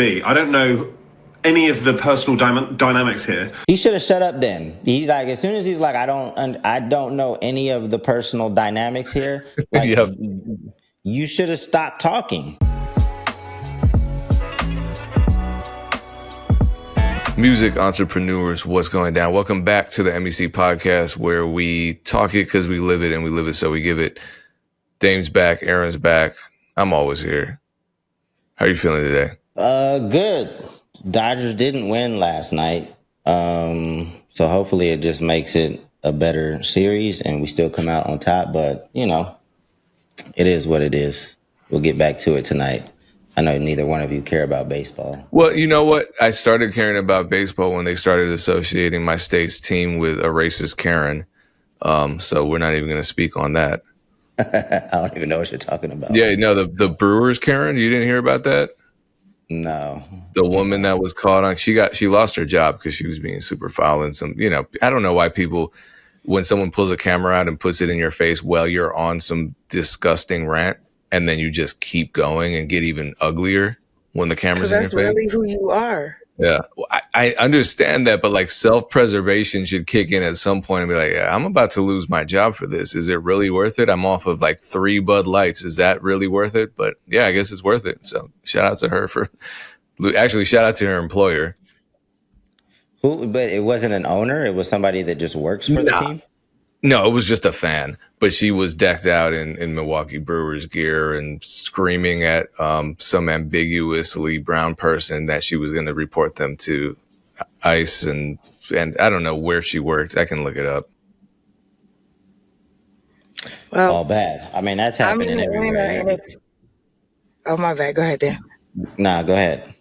be. I don't know any of the personal dynamics here. He should have shut up then. He's like, as soon as he's like, I don't know any of the personal dynamics here. Like, Yep. You should have stopped talking. Music entrepreneurs, what's going down? Welcome back to the MEC podcast, where we talk it because we live it and we live it so we give it. Dame's back, Erinn's back. I'm always here. How are you feeling today? Good. Dodgers didn't win last night, so hopefully it just makes it a better series and we still come out on top. But you know, it is what it is. We'll get back to it tonight. I know neither one of you care about baseball. Well, you know what? I started caring about baseball when they started associating my state's team with a racist Karen. So we're not even going to speak on that. I don't even know what you're talking about. Yeah, no, the Brewers Karen. You didn't hear about that? No. The woman that was caught on, she lost her job because she was being super foul and some, I don't know why people, when someone pulls a camera out and puts it in your face while you're on some disgusting rant, and then you just keep going and get even uglier when the camera's in your face. That's really who you are. Yeah, well, I understand that, but like self-preservation should kick in at some point and be like, yeah, I'm about to lose my job for this. Is it really worth it? I'm off of like 3 Bud Lights. Is that really worth it? But yeah, I guess it's worth it. So shout out to her shout out to her employer. But it wasn't an owner. It was somebody that just works for the team. No, it was just a fan, but she was decked out in Milwaukee Brewers gear and screaming at some ambiguously brown person that she was going to report them to ICE, and I don't know where she worked. I can look it up. Well, all bad. I mean, that's happening everywhere. Oh, my bad. Go ahead, Dan. Nah, go ahead.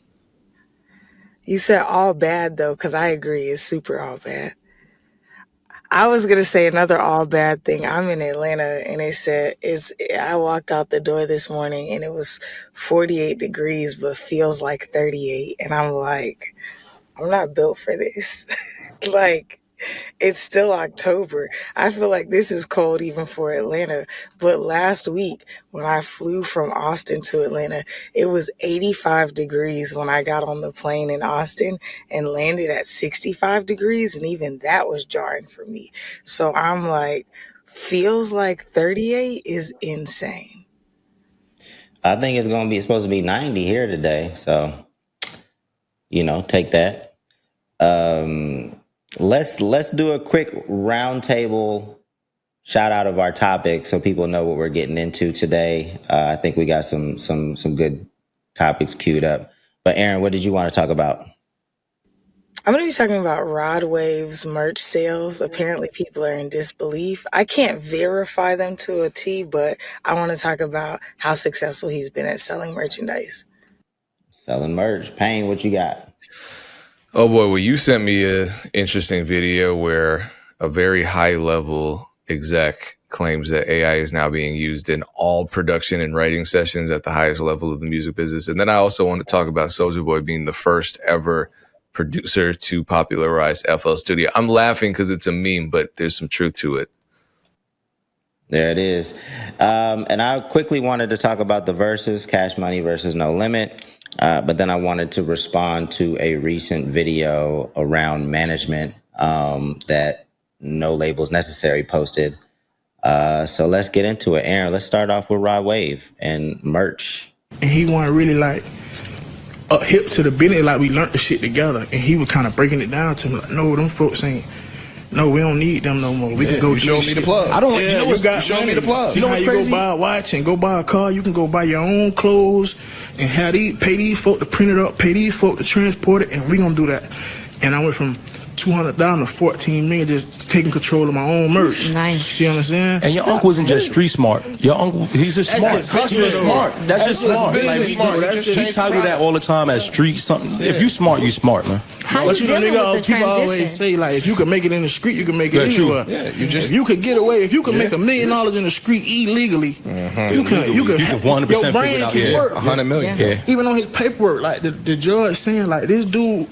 You said all bad, though, because I agree. It's super all bad. I was going to say another all bad thing. I'm in Atlanta, and I walked out the door this morning, and it was 48 degrees, but feels like 38. And I'm like, I'm not built for this. Like, it's still October. I feel like this is cold even for Atlanta. But last week, when I flew from Austin to Atlanta, it was 85 degrees when I got on the plane in Austin and landed at 65 degrees. And even that was jarring for me. So I'm like, feels like 38 is insane. I think it's supposed to be 90 here today. So, take that. Let's do a quick roundtable shout out of our topic so people know what we're getting into today. I think we got some good topics queued up. But Erinn, what did you want to talk about? I'm going to be talking about Rod Wave's merch sales. Apparently people are in disbelief. I can't verify them to a T, but I want to talk about how successful he's been at selling merchandise. Selling merch. Payne, what you got? Oh boy, well, you sent me an interesting video where a very high level exec claims that AI is now being used in all production and writing sessions at the highest level of the music business. And then I also want to talk about Soulja Boy being the first ever producer to popularize FL Studio. I'm laughing because it's a meme, but there's some truth to it. There it is. And I quickly wanted to talk about the verses, Cash Money versus No Limit. But then I wanted to respond to a recent video around management that No Labels Necessary posted. So let's get into it. Erinn, let's start off with Rod Wave and merch. And he wasn't really like hip to the business, like we learned the shit together. And he was kind of breaking it down to me like, no, them folks ain't. No, we don't need them no more. We can go show me the plug. I don't. Yeah, you got show me the plug. You know how you go buy a watch and go buy a car. You can go buy your own clothes and pay these folk to print it up, pay these folk to transport it, and we gonna do that. And I went from $200 to $14 million, just taking control of my own merch. Nice. See what I'm saying? And your uncle wasn't just street smart. Your uncle, he's just smart. He's just smart. That's just smart. Like, he titled that all the time as street something. If you smart, you smart, man. How you dealing with the people always transition? say, like, if you can make it in the street, you can make it anywhere. Yeah, if you could get away, if you can make $1 million in the street illegally, you can 100% your brain can work. 100 million. Yeah. Even on his paperwork, like the judge saying, like, this dude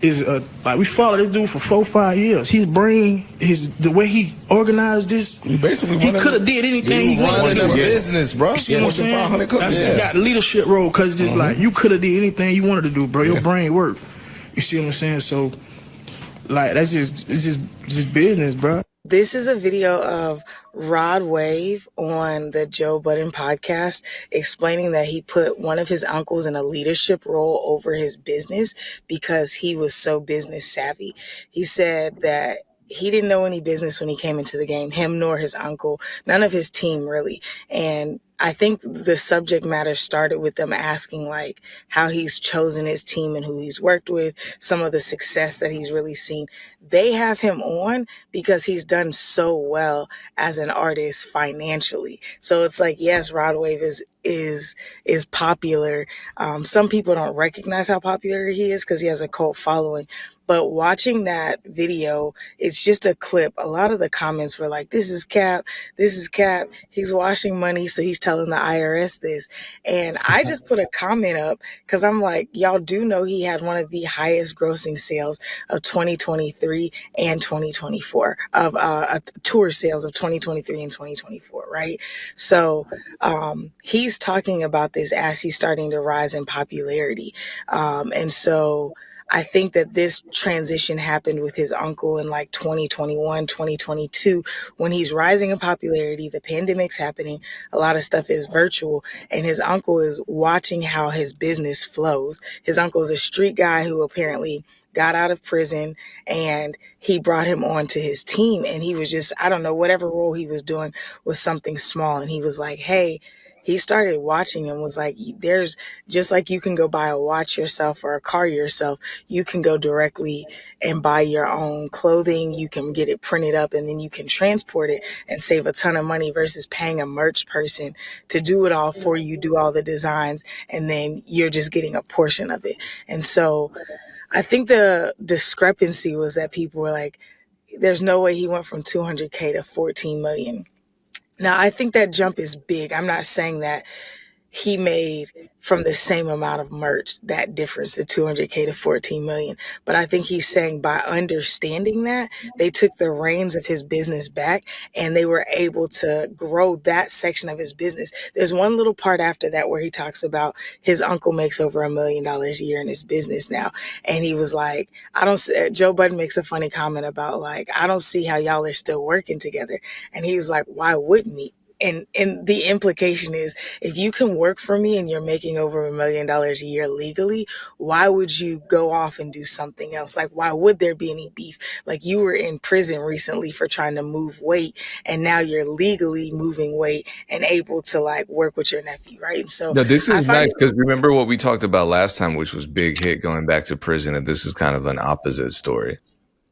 is like we followed this dude for 4-5 years. His brain, the way he organized this, he could have did anything he wanted to do. Business, bro. You see what I'm saying? He got a leadership role because it's just like you could have did anything you wanted to do, bro. Your brain worked. You see what I'm saying? So, like it's just business, bro. This is a video of Rod Wave on the Joe Budden podcast explaining that he put one of his uncles in a leadership role over his business because he was so business savvy. He said that he didn't know any business when he came into the game, him nor his uncle, none of his team really. And I think the subject matter started with them asking like how he's chosen his team and who he's worked with, some of the success that he's really seen. They have him on because he's done so well as an artist financially. So it's like, yes, Rod Wave is popular. Some people don't recognize how popular he is because he has a cult following. But watching that video, it's just a clip. A lot of the comments were like, this is cap. This is cap. He's washing money. So he's telling the IRS this. And I just put a comment up because I'm like, y'all do know he had one of the highest grossing sales of 2023 and 2024 of tour sales of 2023 and 2024. Right. So he's talking about this as he's starting to rise in popularity. And so I think that this transition happened with his uncle in like 2021, 2022, when he's rising in popularity, the pandemic's happening, a lot of stuff is virtual, and his uncle is watching how his business flows. His uncle's a street guy who apparently got out of prison, and he brought him on to his team, and he was just, I don't know, whatever role he was doing was something small, and he was like, hey, he started watching and was like, there's just like you can go buy a watch yourself or a car yourself, you can go directly and buy your own clothing. You can get it printed up and then you can transport it and save a ton of money versus paying a merch person to do it all for you, do all the designs, and then you're just getting a portion of it. And so I think the discrepancy was that people were like, there's no way he went from 200K to 14 million. Now, I think that jump is big. I'm not saying that he made from the same amount of merch that difference, the 200K to 14 million. But I think he's saying by understanding that, they took the reins of his business back and they were able to grow that section of his business. There's one little part after that where he talks about his uncle makes over $1 million a year in his business now. And he was like, Joe Budden makes a funny comment about like, I don't see how y'all are still working together. And he was like, why wouldn't he? And the implication is, if you can work for me and you're making over $1 million a year legally, why would you go off and do something else? Like, why would there be any beef? Like, you were in prison recently for trying to move weight, and now you're legally moving weight and able to like work with your nephew, right? And so, no, this is nice because remember what we talked about last time, which was Big Hit going back to prison, and this is kind of an opposite story.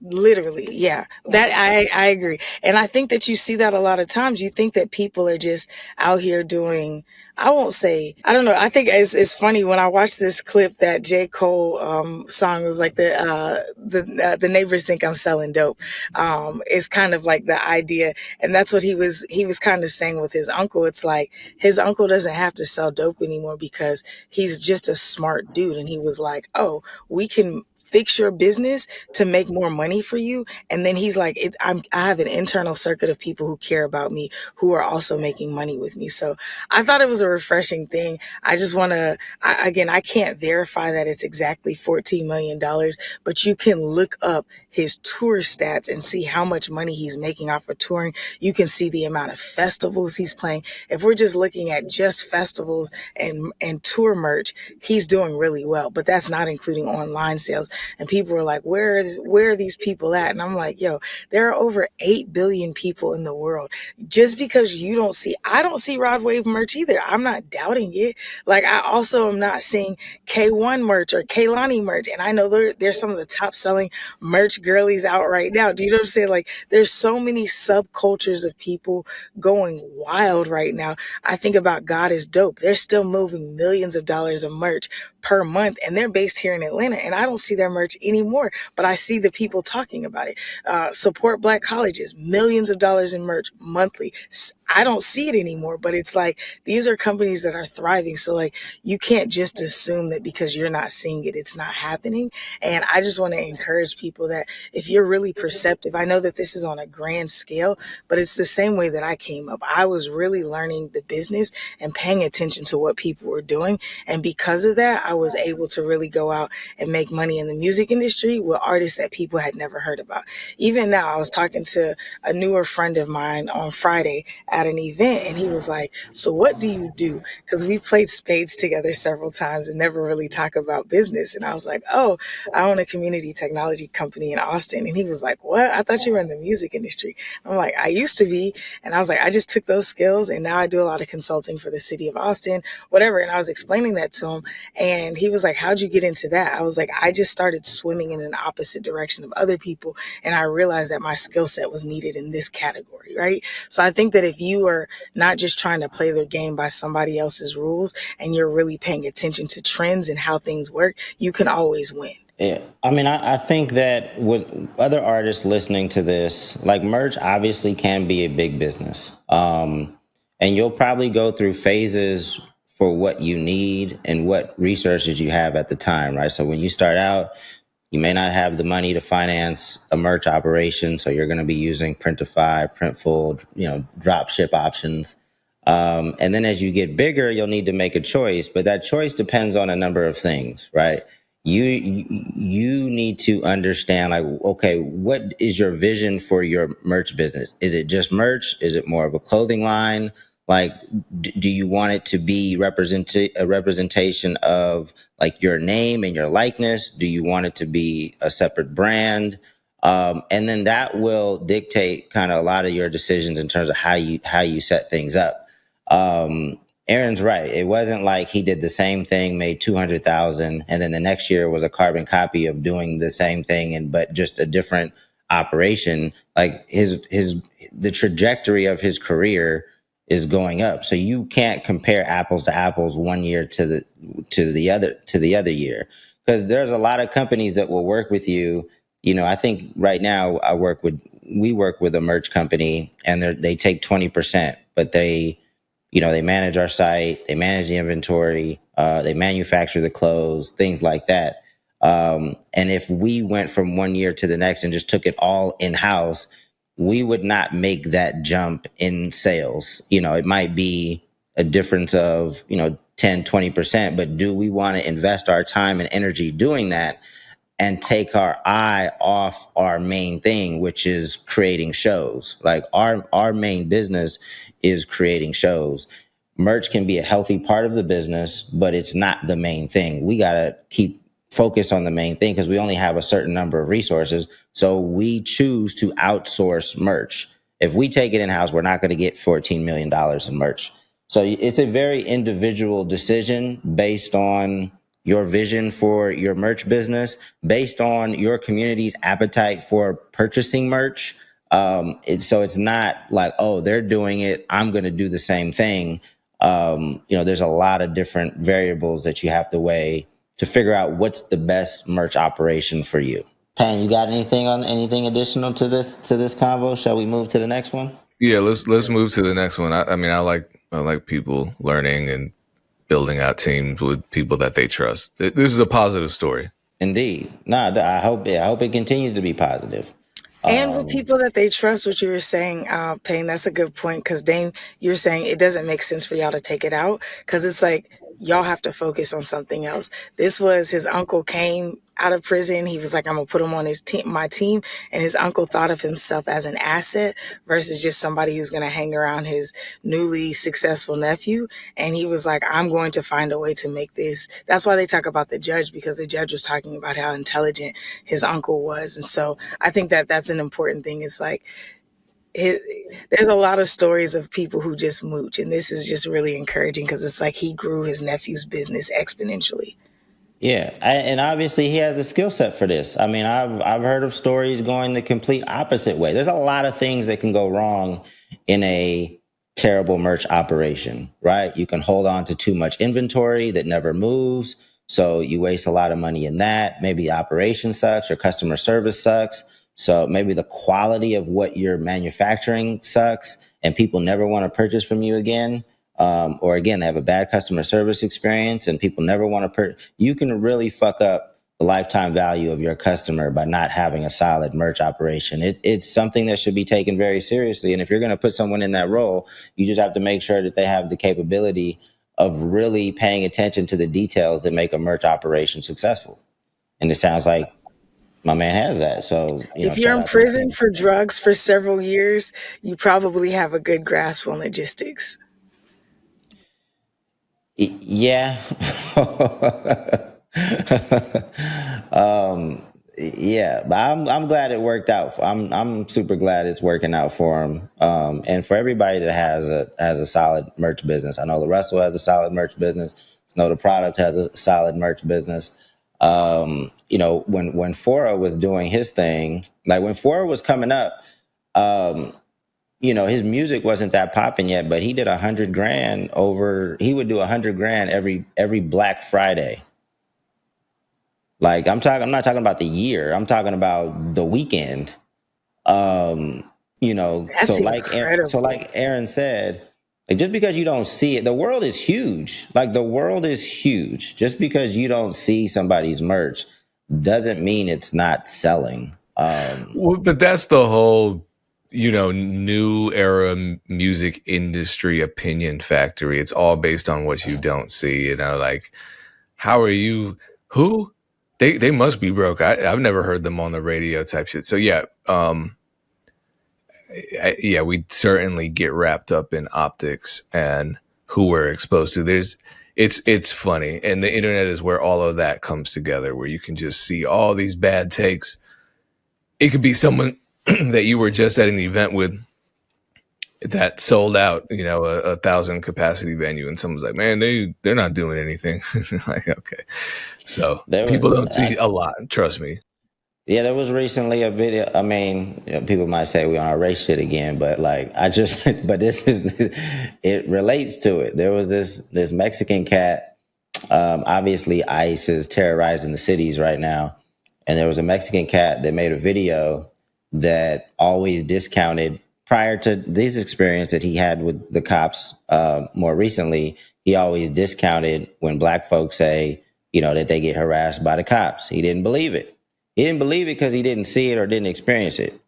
Literally, yeah. That I agree. And I think that you see that a lot of times. You think that people are just out here doing, I won't say, I don't know. I think it's funny when I watched this clip that J. Cole song was like the neighbors think I'm selling dope. It's kind of like the idea. And that's what he was kind of saying with his uncle. It's like his uncle doesn't have to sell dope anymore because he's just a smart dude. And he was like, oh, we can fix your business to make more money for you. And then he's like, I have an internal circuit of people who care about me, who are also making money with me. So I thought it was a refreshing thing. I just want to, again, I can't verify that it's exactly $14 million, but you can look up his tour stats and see how much money he's making off of touring. You can see the amount of festivals he's playing. If we're just looking at just festivals and tour merch, he's doing really well, but that's not including online sales. And people were like, where are these people at? And I'm like, yo, there are over 8 billion people in the world. Just because I don't see Rod Wave merch either. I'm not doubting it. Like, I also am not seeing K1 merch or Kaylani merch. And I know there's some of the top selling merch girlies out right now. Do you know what I'm saying? Like, there's so many subcultures of people going wild right now. I think about God is Dope. They're still moving millions of dollars of merch per month, and they're based here in Atlanta, and I don't see their merch anymore, but I see the people talking about it. Support Black colleges, millions of dollars in merch monthly. I don't see it anymore, but it's like these are companies that are thriving. So like you can't just assume that because you're not seeing it, it's not happening. And I just want to encourage people that if you're really perceptive, I know that this is on a grand scale, but it's the same way that I came up. I was really learning the business and paying attention to what people were doing. And because of that, I was able to really go out and make money in the music industry with artists that people had never heard about. Even now, I was talking to a newer friend of mine on Friday at an event, and he was like, so what do you do? Because we played spades together several times and never really talk about business. And I was like, oh, I own a community technology company in Austin. And he was like, what? I thought you were in the music industry. I'm like, I used to be. And I was like, I just took those skills and now I do a lot of consulting for the city of Austin, whatever. And I was explaining that to him, and he was like, how'd you get into that? I was like, I just started swimming in an opposite direction of other people, and I realized that my skill set was needed in this category, right? So I think that if you are not just trying to play the game by somebody else's rules and you're really paying attention to trends and how things work, you can always win. Yeah, I mean, I think that with other artists listening to this, like merch obviously can be a big business. And you'll probably go through phases for what you need and what resources you have at the time, right? So when you start out, you may not have the money to finance a merch operation, so you're going to be using Printify, Printful, drop ship options. And then as you get bigger, you'll need to make a choice, but that choice depends on a number of things, right? You need to understand, like, okay, what is your vision for your merch business? Is it just merch? Is it more of a clothing line? Like, do you want it to be a representation of like your name and your likeness? Do you want it to be a separate brand? And then that will dictate kind of a lot of your decisions in terms of how you set things up. Erinn's right. It wasn't like he did the same thing, made 200,000, and then the next year was a carbon copy of doing the same thing, but just a different operation. Like the trajectory of his career is going up. So you can't compare apples to apples one year to the other year, because there's a lot of companies that will work with you. I think right now we work with a merch company, and they take 20%, but they manage our site, they manage the inventory, they manufacture the clothes, things like that. And if we went from one year to the next and just took it all in-house, we would not make that jump in sales. It might be a difference of, 10, 20%, but do we want to invest our time and energy doing that and take our eye off our main thing, which is creating shows? Like our main business is creating shows. Merch can be a healthy part of the business, but it's not the main thing. We got to keep focus on the main thing because we only have a certain number of resources. So we choose to outsource merch. If we take it in-house, we're not going to get $14 million in merch. So it's a very individual decision based on your vision for your merch business, based on your community's appetite for purchasing merch. So it's not like, oh, they're doing it, I'm going to do the same thing. There's a lot of different variables that you have to weigh to figure out what's the best merch operation for you. Pan, you got anything additional to this convo? Shall we move to the next one? Yeah, let's move to the next one. I like people learning and building out teams with people that they trust. This is a positive story. Indeed. I hope it continues to be positive. And with people that they trust, what you were saying, Payne, that's a good point. Because Dame, you're saying it doesn't make sense for y'all to take it out because it's like y'all have to focus on something else. This was his uncle came out of prison. He was like, I'm gonna put him on my team. And his uncle thought of himself as an asset versus just somebody who's gonna hang around his newly successful nephew. And he was like, I'm going to find a way to make this. That's why they talk about the judge, because the judge was talking about how intelligent his uncle was. And so I think that that's an important thing. It's like, there's a lot of stories of people who just mooch, and this is just really encouraging because it's like he grew his nephew's business exponentially. Yeah, and obviously he has the skill set for this. I mean, I've heard of stories going the complete opposite way. There's a lot of things that can go wrong in a terrible merch operation, right? You can hold on to too much inventory that never moves, so you waste a lot of money in that. Maybe the operation sucks, or customer service sucks, so maybe the quality of what you're manufacturing sucks, and people never want to purchase from you again, or again, they have a bad customer service experience and people never want to you can really fuck up the lifetime value of your customer by not having a solid merch operation. It's something that should be taken very seriously. And if you're going to put someone in that role, you just have to make sure that they have the capability of really paying attention to the details that make a merch operation successful. And it sounds like my man has that. So, if you're in prison for drugs for several years, you probably have a good grasp on logistics. Yeah. Yeah, but I'm glad it worked out. I'm super glad it's working out for him. And for everybody that has a solid merch business. I know the Russell has a solid merch business. I know the product has a solid merch business. When Fora was doing his thing, like when Fora was coming up, his music wasn't that popping yet, but he did $100,000 he would do $100,000 every Black Friday. Like I'm not talking about the year. I'm talking about the weekend. That's so incredible. like Erinn said, like just because you don't see it, the world is huge. Like the world is huge. Just because you don't see somebody's merch doesn't mean it's not selling. But that's the whole, new era music industry opinion factory. It's all based on what you don't see. Like, how are you? Who? They must be broke. I've never heard them on the radio type shit. So yeah, we certainly get wrapped up in optics and who we're exposed to. It's funny, and the internet is where all of that comes together, where you can just see all these bad takes. It could be someone that you were just at an event with that sold out, 1,000 capacity venue, and someone's like, man, they're not doing anything. Like, okay. So people don't see a lot, trust me. Yeah, there was recently a video. I mean, people might say we on our race shit again, but but it relates to it. There was this Mexican cat. Obviously, ICE is terrorizing the cities right now, and there was a Mexican cat that made a video that always discounted prior to this experience that he had with the cops. More recently, he always discounted when Black folks say, that they get harassed by the cops. He didn't believe it. He didn't believe it because he didn't see it or didn't experience it.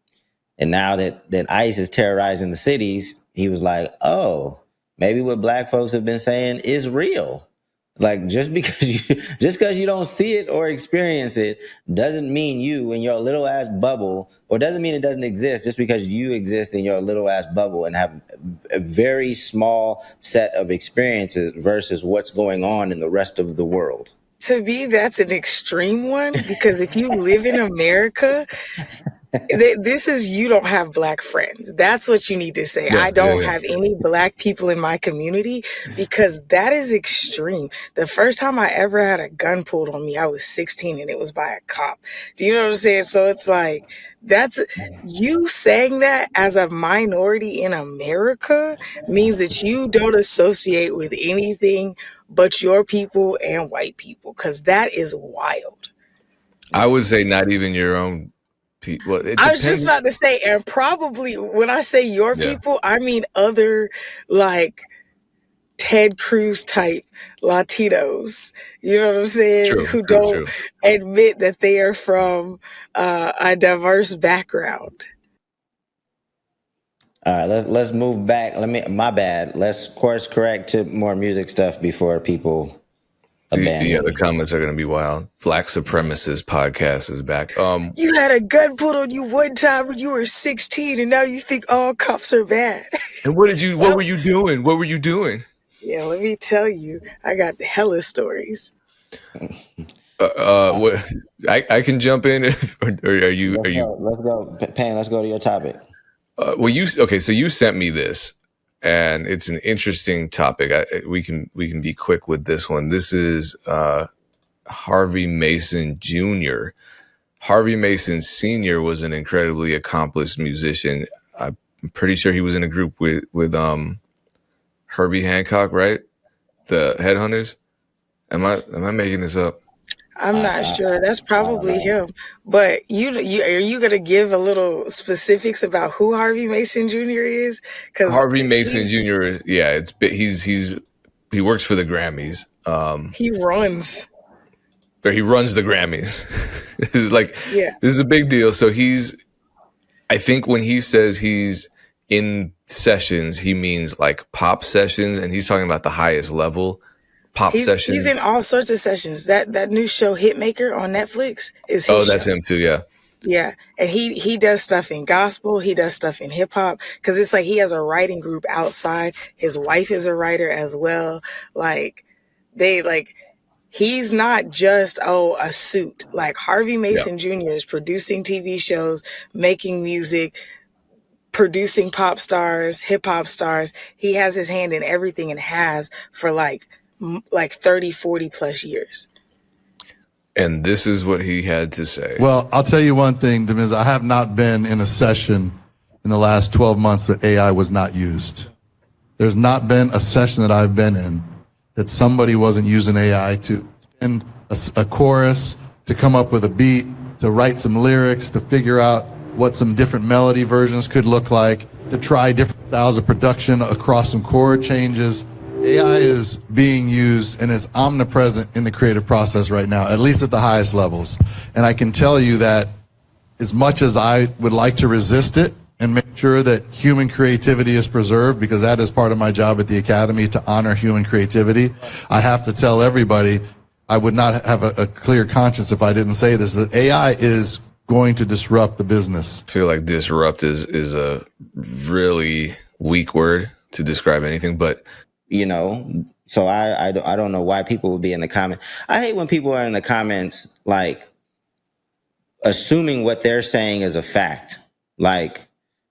And now that ICE is terrorizing the cities, he was like, oh, maybe what Black folks have been saying is real. Like just because you don't see it or experience it doesn't mean you in your little ass bubble, or doesn't mean it doesn't exist just because you exist in your little ass bubble and have a very small set of experiences versus what's going on in the rest of the world. To me, that's an extreme one, because if you live in America, this is, you don't have Black friends. That's what you need to say. I don't have any Black people in my community, because that is extreme. The first time I ever had a gun pulled on me, I was 16 and it was by a cop. Do you know what I'm saying? So it's like, that's you saying that as a minority in America means that you don't associate with anything but your people and white people, because that is wild. I would say not even your own people. Well, I was just about to say, and probably when I say your people, I mean other like Ted Cruz type Latinos. You know what I'm saying? Who don't admit that they are from a diverse background. All right, let's move back. My bad. Let's course correct to more music stuff before people abandon. Yeah, the comments are going to be wild. Black Supremacist podcast is back. You had a gun pulled on you one time when you were 16, and now you think all cops are bad. And what were you doing? What were you doing? Yeah, let me tell you, I got the hella stories. I can jump in, or are you? Let's go, Payne. Let's go to your topic. So you sent me this, and it's an interesting topic. We can be quick with this one. This is Harvey Mason Jr. Harvey Mason Sr. was an incredibly accomplished musician. I'm pretty sure he was in a group with Herbie Hancock, right? The Headhunters. Am I making this up? I'm not sure. That's I don't probably know. him. But you are you gonna give a little specifics about who Harvey Mason Jr. is? Because Harvey Mason Jr. Yeah, he works for the Grammys. he runs. Or he runs the Grammys. This is like Yeah. this is a big deal. So I think when he says he's in sessions, he means like pop sessions, and he's talking about the highest level pop He's sessions. in all sorts of sessions. That new show Hitmaker on Netflix is his Oh, show. that's him too. Yeah. Yeah, and he does stuff in gospel. He does stuff in hip hop because it's like he has a writing group outside. His wife is a writer as well. Like they like he's not just a suit. Like Harvey Mason Jr. is producing TV shows, making music, producing pop stars, hip hop stars. He has his hand in everything and has for like 30, 40 plus years. And this is what he had to say. Well, I'll tell you one thing, Demiz. I have not been in a session in the last 12 months that AI was not used. There's not been a session that I've been in that somebody wasn't using AI to send a chorus, to come up with a beat, to write some lyrics, to figure out what some different melody versions could look like, to try different styles of production across some chord changes. AI is being used and is omnipresent in the creative process right now, at least at the highest levels. And I can tell you that as much as I would like to resist it and make sure that human creativity is preserved, because that is part of my job at the Academy, to honor human creativity, I have to tell everybody, I would not have a clear conscience if I didn't say this, that AI is going to disrupt the business. I feel like disrupt is a really weak word to describe anything, but So I don't know why people would be in the comments. I hate when people are in the comments like assuming what they're saying is a fact. Like,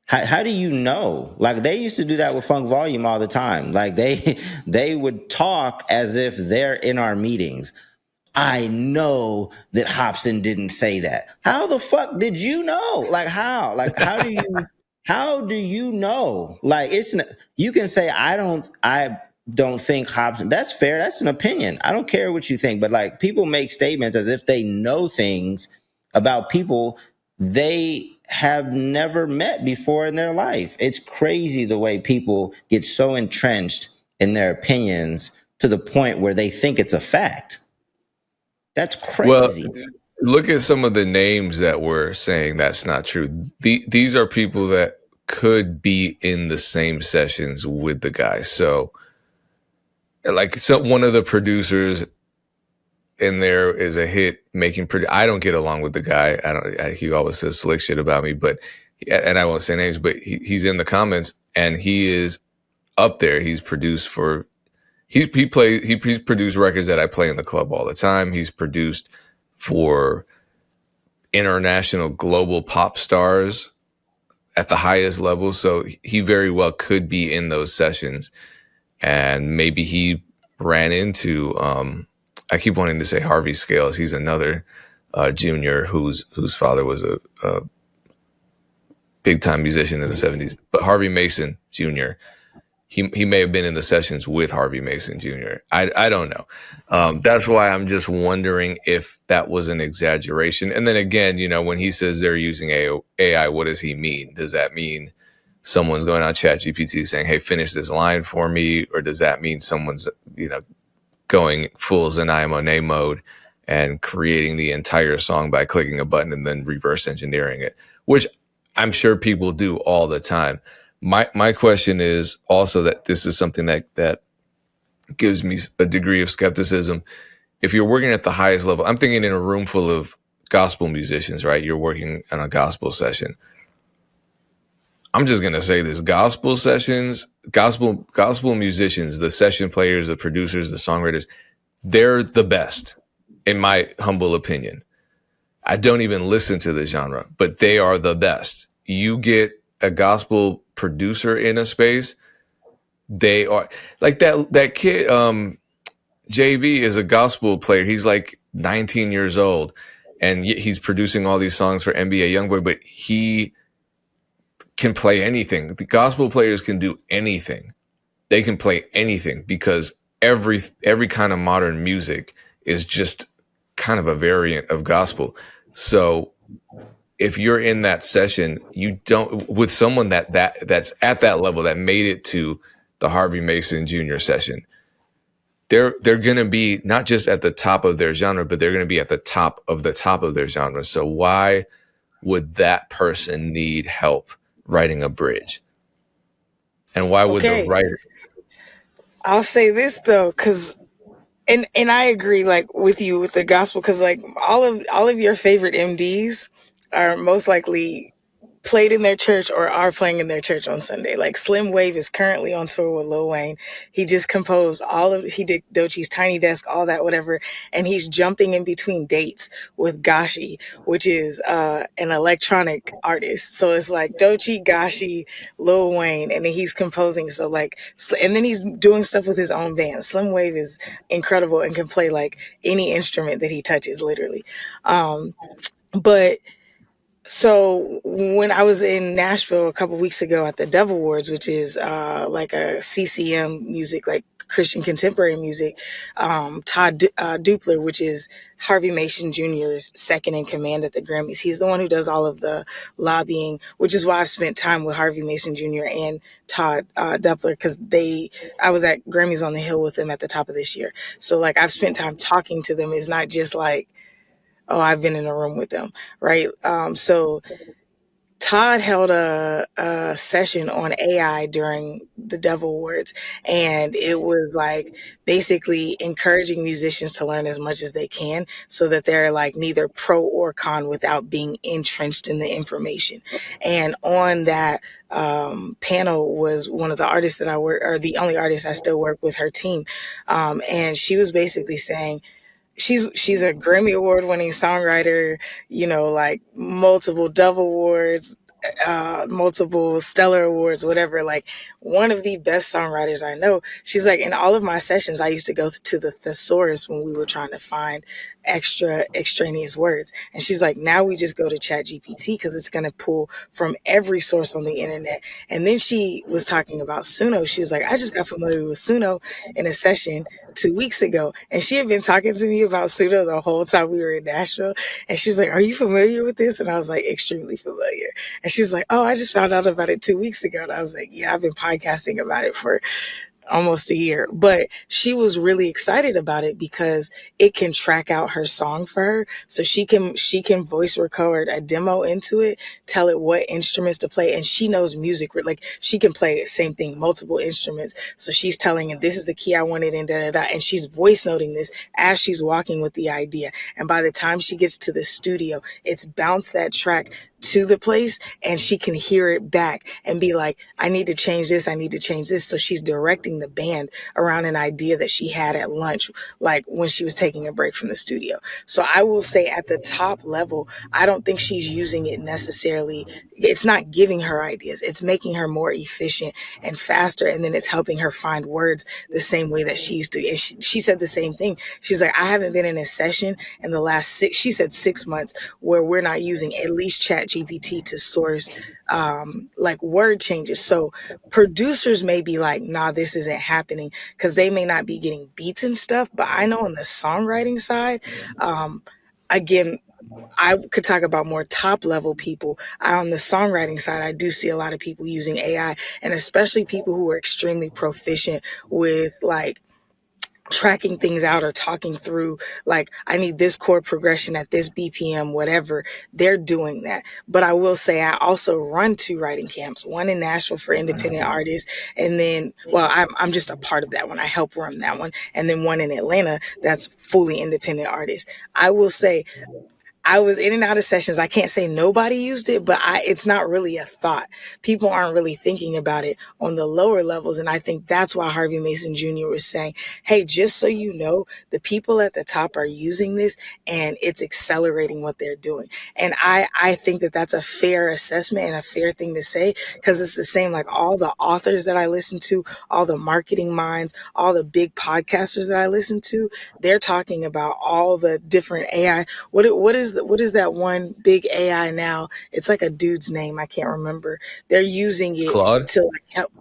how do you know? Like, they used to do that with Funk Volume all the time. Like, they would talk as if they're in our meetings. I know that Hobson didn't say that. How the fuck did you know? Like, how? Like, how do you know? Like, you can say I don't think Hobson. That's fair. That's an opinion. I don't care what you think. But like, people make statements as if they know things about people they have never met before in their life. It's crazy the way people get so entrenched in their opinions to the point where they think it's a fact. That's crazy. Well, look at some of the names that were saying that's not true. These are people that could be in the same sessions with the guy. So, like, one of the producers in there is a hit making I don't get along with the guy. He always says slick shit about me, and I won't say names, but he's in the comments and he is up there. He's produced for. He's produced records that I play in the club all the time. He's produced for international global pop stars at the highest level. So he very well could be in those sessions. And maybe he ran into, I keep wanting to say Harvey Scales. He's another junior whose father was a big time musician in the 70s. But Harvey Mason Jr., He may have been in the sessions with Harvey Mason Jr. I don't know. That's why I'm just wondering if that was an exaggeration. And then again, when he says they're using AI, what does he mean? Does that mean someone's going on ChatGPT saying, hey, finish this line for me? Or does that mean someone's, going full Zanaya Monet mode and creating the entire song by clicking a button and then reverse engineering it, which I'm sure people do all the time. My question is also that this is something that gives me a degree of skepticism. If you're working at the highest level, I'm thinking in a room full of gospel musicians, right? You're working on a gospel session. I'm just going to say this, gospel musicians, the session players, the producers, the songwriters, they're the best, in my humble opinion. I don't even listen to the genre, but they are the best. You get a gospel producer in a space, they are like that kid JB is a gospel player. He's like 19 years old and he's producing all these songs for NBA Youngboy, but he can play anything. The gospel players can do anything. They can play anything because every kind of modern music is just kind of a variant of gospel. So if you're in that session, you don't, with someone that's at that level, that made it to the Harvey Mason Jr. session, they're going to be not just at the top of their genre, but they're going to be at the top of their genre. So why would that person need help writing a bridge? And why would the writer? I'll say this though, because and I agree like with you with the gospel, because like all of your favorite MDs are most likely played in their church or are playing in their church on Sunday. Like Slim Wave is currently on tour with Lil Wayne. He just composed he did Doechie's Tiny Desk, all that, whatever. And he's jumping in between dates with Gashi, which is an electronic artist. So it's like Doechie, Gashi, Lil Wayne, and then he's composing. So like, and then he's doing stuff with his own band. Slim Wave is incredible and can play like any instrument that he touches, literally. But so when I was in Nashville a couple weeks ago at the Dove Awards, which is like a CCM music, like Christian contemporary music, Todd Dupler, which is Harvey Mason Jr.'s second in command at the Grammys. He's the one who does all of the lobbying, which is why I've spent time with Harvey Mason Jr. and Todd Dupler, because I was at Grammys on the Hill with them at the top of this year. So like I've spent time talking to them. It's not just like, oh, I've been in a room with them, right? So Todd held a session on AI during the Dove Awards, and it was like basically encouraging musicians to learn as much as they can so that they're like neither pro or con without being entrenched in the information. And on that panel was one of the artists that I work, or the only artist I still work with, her team. And she was basically saying, she's a Grammy Award winning songwriter, you know, like multiple Dove Awards, multiple Stellar Awards, whatever, like one of the best songwriters I know. She's like, in all of my sessions, I used to go to the thesaurus when we were trying to find extraneous words. And she's like, now we just go to ChatGPT because it's going to pull from every source on the internet. And then she was talking about Suno. She was like, I just got familiar with Suno in a session 2 weeks ago. And she had been talking to me about Suno the whole time we were in Nashville. And she's like, are you familiar with this? And I was like, extremely familiar. And she's like, oh, I just found out about it 2 weeks ago. And I was like, yeah, I've been podcasting about it for almost a year. But she was really excited about it because it can track out her song for her. So she can voice record a demo into it, tell it what instruments to play. And she knows music, like she can play the same thing, multiple instruments. So she's telling it, this is the key I wanted in da da da. And she's voice noting this as she's walking with the idea. And by the time she gets to the studio, it's bounced that track to the place and she can hear it back and be like, I need to change this. I need to change this. So she's directing the band around an idea that she had at lunch, like when she was taking a break from the studio. So I will say at the top level, I don't think she's using it necessarily. It's not giving her ideas. It's making her more efficient and faster. And then it's helping her find words the same way that she used to. And she said the same thing. She's like, I haven't been in a session in the last 6 months where we're not using at least ChatGPT to source like word changes. So producers may be like, nah, this isn't happening because they may not be getting beats and stuff. But I know on the songwriting side, again, I could talk about more top level people. On the songwriting side, I do see a lot of people using AI, and especially people who are extremely proficient with like tracking things out or talking through, like, I need this chord progression at this BPM, whatever. They're doing that. But I will say I also run 2 writing camps, one in Nashville for independent artists. And then, well, I'm just a part of that one. I help run that one. And then one in Atlanta that's fully independent artists. I will say I was in and out of sessions. I can't say nobody used it, but it's not really a thought. People aren't really thinking about it on the lower levels. And I think that's why Harvey Mason Jr. was saying, hey, just so you know, the people at the top are using this and it's accelerating what they're doing. And I think that that's a fair assessment and a fair thing to say, because it's the same, like all the authors that I listen to, all the marketing minds, all the big podcasters that I listen to, they're talking about all the different AI. What is that one big AI now? It's like a dude's name. I can't remember. They're using it Claude? to like help.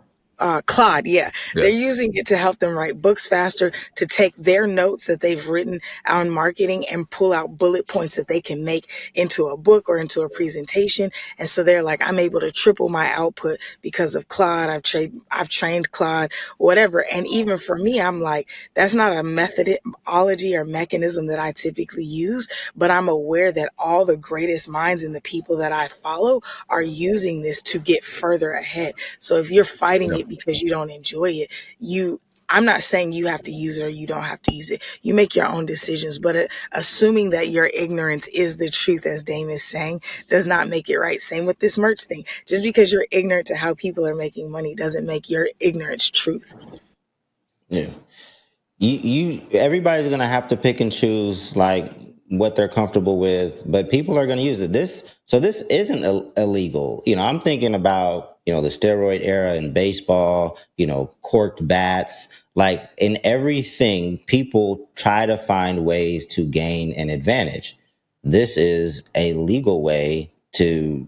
Claude, yeah. Yeah. They're using it to help them write books faster, to take their notes that they've written on marketing and pull out bullet points that they can make into a book or into a presentation. And so they're like, I'm able to triple my output because of Claude. I've trained Claude, whatever. And even for me, I'm like, that's not a methodology or mechanism that I typically use, but I'm aware that all the greatest minds and the people that I follow are using this to get further ahead. So if you're fighting it because you don't enjoy it, I'm not saying you have to use it or you don't have to use it. You make your own decisions, but assuming that your ignorance is the truth, as Dame is saying, does not make it right. Same with this merch thing. Just because you're ignorant to how people are making money doesn't make your ignorance truth. Yeah. Everybody's gonna have to pick and choose like what they're comfortable with, but people are gonna use it. This isn't illegal. I'm thinking about the steroid era in baseball. Corked bats. Like in everything, people try to find ways to gain an advantage. This is a legal way to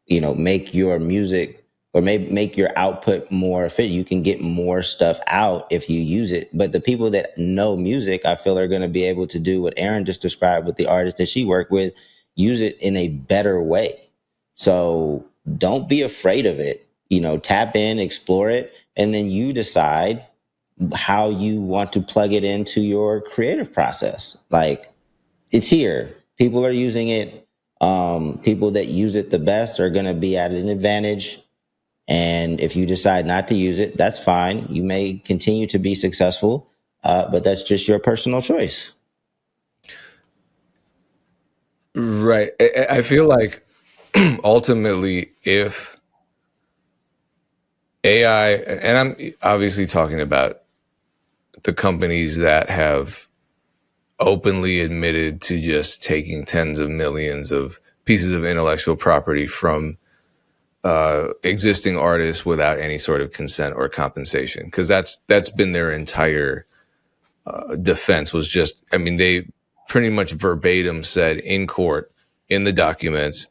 make your music or maybe make your output more efficient. You can get more stuff out if you use it. But the people that know music, I feel, are going to be able to do what Erinn just described with the artists that she worked with, use it in a better way. So don't be afraid of it. Tap in, explore it, and then you decide how you want to plug it into your creative process. Like, it's here. People are using it. People that use it the best are going to be at an advantage. And if you decide not to use it, that's fine. You may continue to be successful, but that's just your personal choice. Right. I feel like ultimately, if AI, and I'm obviously talking about the companies that have openly admitted to just taking tens of millions of pieces of intellectual property from existing artists without any sort of consent or compensation, because that's been their entire defense. Was just, I mean, they pretty much verbatim said in court, in the documents,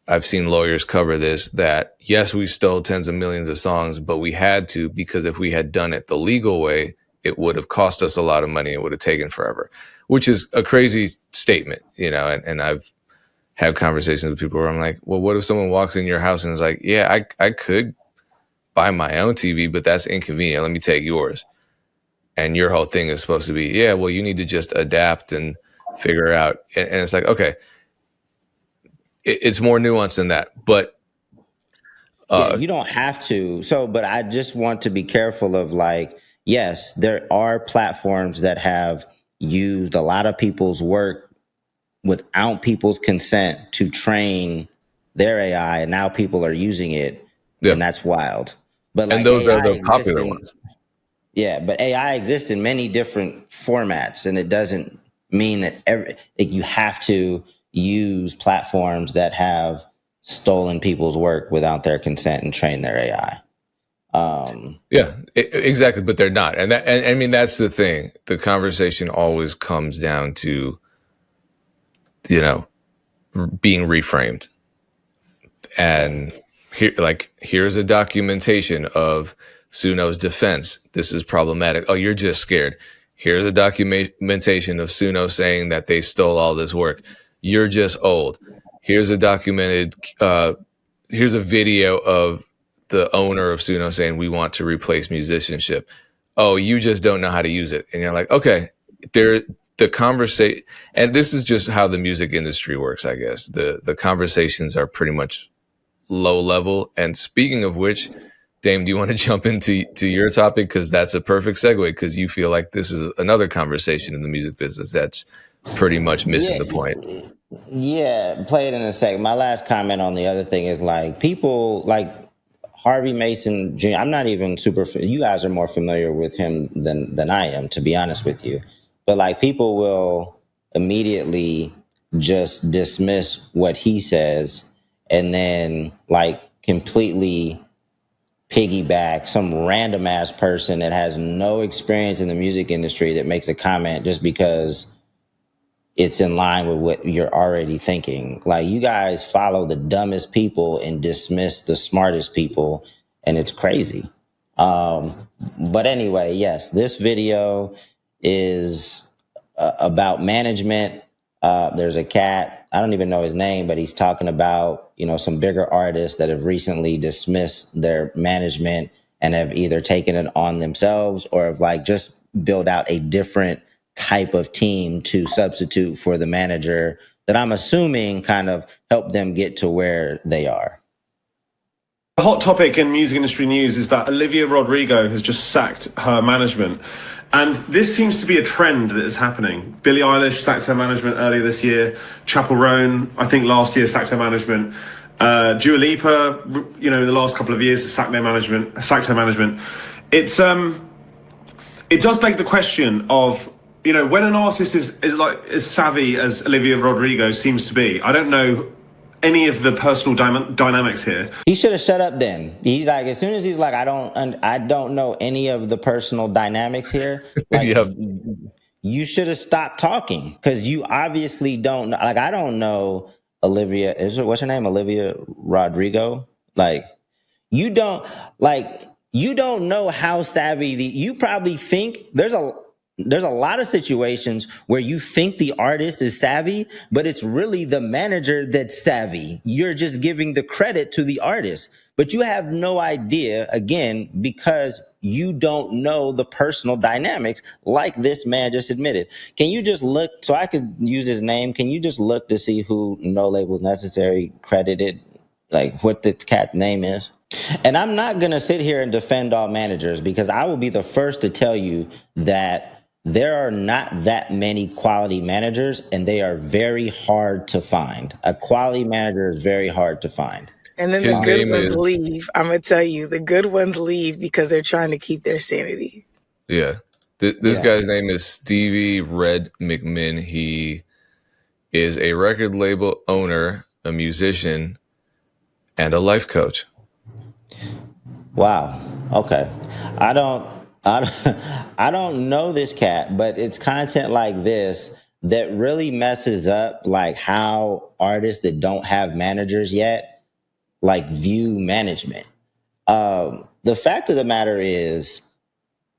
I've seen lawyers cover this, that yes, we stole tens of millions of songs, but we had to, because if we had done it the legal way, it would have cost us a lot of money. It would have taken forever, which is a crazy statement, and I've had conversations with people where I'm like, well, what if someone walks in your house and is like, yeah, I could buy my own TV, but that's inconvenient. Let me take yours. And your whole thing is supposed to be, yeah, well, you need to just adapt and figure out. And it's like, okay, it's more nuanced than that. But you don't have to. But I just want to be careful of, like, yes, there are platforms that have used a lot of people's work without people's consent to train their AI, and now people are using it, and that's wild. But and those are the popular ones. Yeah, but AI exists in many different formats, and it doesn't mean that you have to use platforms that have stolen people's work without their consent and train their AI. Exactly, but they're not, and I mean, that's the thing. The conversation always comes down to, being reframed. And here's a documentation of Suno's defense. This is problematic. Oh, you're just scared. Here's a documentation of Suno saying that they stole all this work. You're just old. Here's a here's a video of the owner of Suno saying, we want to replace musicianship. Oh, you just don't know how to use it. And you're like, okay, the conversation, and this is just how the music industry works, I guess. The conversations are pretty much low level. And speaking of which, Dame, do you want to jump into your topic? Because that's a perfect segue, because you feel like this is another conversation in the music business that's pretty much missing the point. Yeah, play it in a second. My last comment on the other thing is, like, people like Harvey Mason Jr. I'm not even you guys are more familiar with him than I am, to be honest with you. But like, people will immediately just dismiss what he says and then like completely piggyback some random ass person that has no experience in the music industry that makes a comment just because it's in line with what you're already thinking. Like, you guys follow the dumbest people and dismiss the smartest people. and it's crazy. But anyway, yes, this video is about management. There's a cat, I don't even know his name, but he's talking about, some bigger artists that have recently dismissed their management and have either taken it on themselves or have just built out a different type of team to substitute for the manager that I'm assuming kind of helped them get to where they are. The hot topic in music industry news is that Olivia Rodrigo has just sacked her management. And this seems to be a trend that is happening. Billie Eilish sacked her management earlier this year. Chappell Roan, I think last year, sacked her management. Dua Lipa, in the last couple of years, sacked her management. It does beg the question of, when an artist is as savvy as Olivia Rodrigo seems to be. I don't know any of the personal dynamics here. He should have shut up then. He's as soon as he's I don't know any of the personal dynamics here. Yep. You should have stopped talking because you obviously don't know. I don't know Olivia. What's her name? Olivia Rodrigo. You don't know how savvy you probably think there's a lot of situations where you think the artist is savvy, but it's really the manager that's savvy. You're just giving the credit to the artist, but you have no idea, again, because you don't know the personal dynamics like this man just admitted. Can you just look, so I could use his name, can you just look to see who No Labels Necessary credited, what the cat name is? And I'm not going to sit here and defend all managers because I will be the first to tell you that there are not that many quality managers, and they are very hard to find. A quality manager is very hard to find. And then the good ones leave. I'm going to tell you, the good ones leave because they're trying to keep their sanity. Yeah. This guy's name is Stevie Red McMinn. He is a record label owner, a musician, and a life coach. Wow. Okay. I don't know this cat, but it's content like this that really messes up how artists that don't have managers yet view management. The fact of the matter is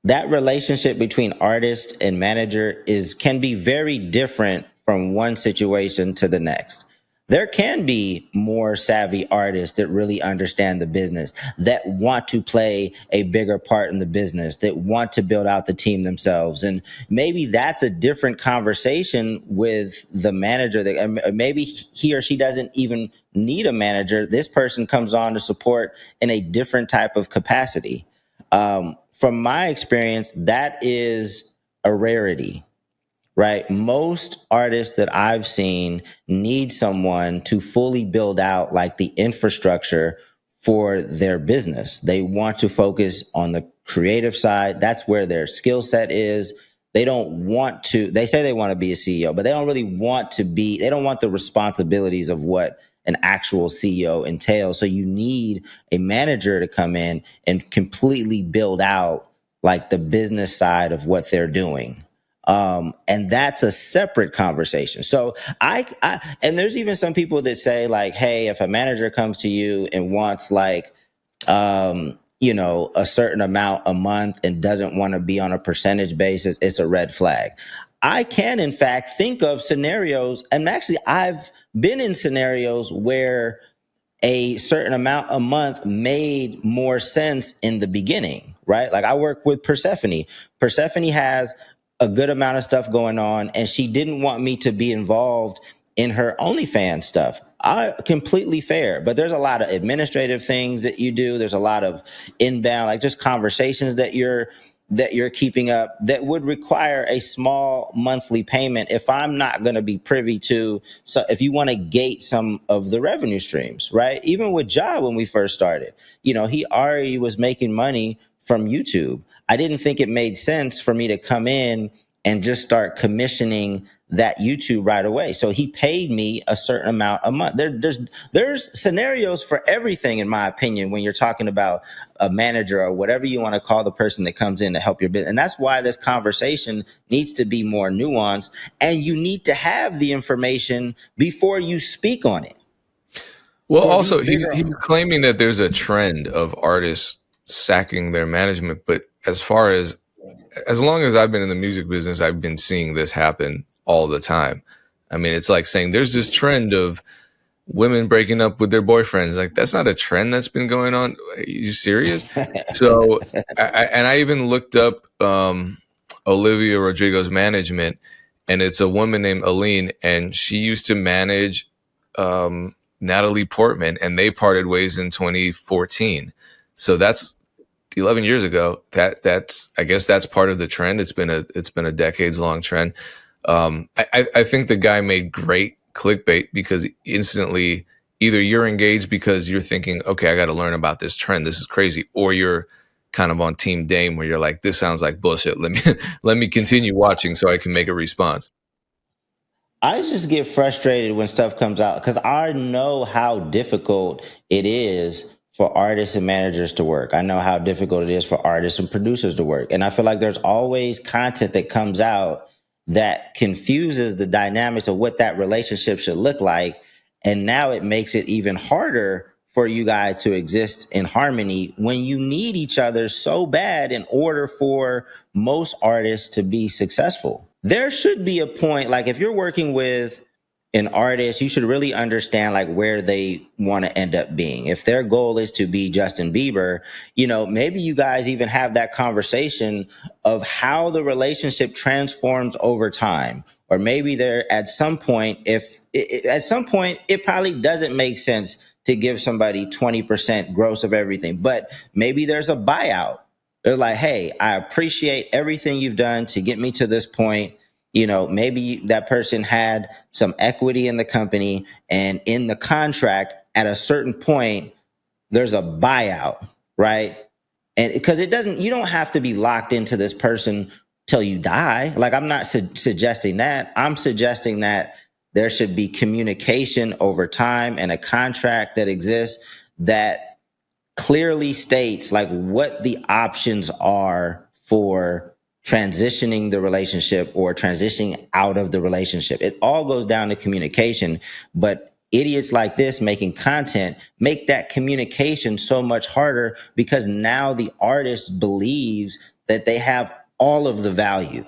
that relationship between artist and manager can be very different from one situation to the next. There can be more savvy artists that really understand the business, that want to play a bigger part in the business, that want to build out the team themselves. And maybe that's a different conversation with the manager. That maybe he or she doesn't even need a manager. This person comes on to support in a different type of capacity. From my experience, that is a rarity. Right. Most artists that I've seen need someone to fully build out the infrastructure for their business. They want to focus on the creative side. That's where their skill set is. They say they want to be a CEO, but they don't really want to be, they don't want the responsibilities of what an actual CEO entails. So you need a manager to come in and completely build out the business side of what they're doing. And that's a separate conversation. So and there's even some people that say hey, if a manager comes to you and wants a certain amount a month and doesn't want to be on a percentage basis, it's a red flag. I can, in fact, think of scenarios, and actually I've been in scenarios where a certain amount a month made more sense in the beginning, right? I work with Persephone. Persephone has a good amount of stuff going on, and she didn't want me to be involved in her OnlyFans stuff. Completely fair, but there's a lot of administrative things that you do. There's a lot of inbound, just conversations that you're keeping up that would require a small monthly payment if I'm not going to be privy to. So if you want to gate some of the revenue streams, right? Even with Ja, when we first started, he already was making money from YouTube. I didn't think it made sense for me to come in and just start commissioning that YouTube right away. So he paid me a certain amount a month. There's scenarios for everything, in my opinion, when you're talking about a manager or whatever you want to call the person that comes in to help your business. And that's why this conversation needs to be more nuanced, and you need to have the information before you speak on it. Well, for also these he's bigger. he's claiming that there's a trend of artists sacking their management, but as long as I've been in the music business, I've been seeing this happen all the time. I mean, it's like saying there's this trend of women breaking up with their boyfriends. Like, that's not a trend that's been going on. Are you serious? So, and I even looked up Olivia Rodrigo's management, and it's a woman named Aline, and she used to manage Natalie Portman, and they parted ways in 2014. So that's 11 years ago. That's I guess that's part of the trend. It's been a decades long trend. I think the guy made great clickbait because instantly either you're engaged because you're thinking, okay, I got to learn about this trend. This is crazy, or you're kind of on Team Dame where you're like, this sounds like bullshit. Let me let me continue watching so I can make a response. I just get frustrated when stuff comes out because I know how difficult it is for artists and managers to work. I know how difficult it is for artists and producers to work. And I feel like there's always content that comes out that confuses the dynamics of what that relationship should look like. And now it makes it even harder for you guys to exist in harmony when you need each other so bad in order for most artists to be successful. There should be a point, like if you're working with an artist, you should really understand like where they want to end up being. If their goal is to be Justin Bieber, maybe you guys even have that conversation of how the relationship transforms over time. Or maybe there at some point, at some point, it probably doesn't make sense to give somebody 20% gross of everything, but maybe there's a buyout. They're like, hey, I appreciate everything you've done to get me to this point. Maybe that person had some equity in the company, and in the contract at a certain point, there's a buyout, right? And because you don't have to be locked into this person till you die. Like, I'm not suggesting that. I'm suggesting that there should be communication over time and a contract that exists that clearly states like what the options are for transitioning the relationship or transitioning out of the relationship. It all goes down to communication, but idiots like this making content make that communication so much harder because now the artist believes that they have all of the value.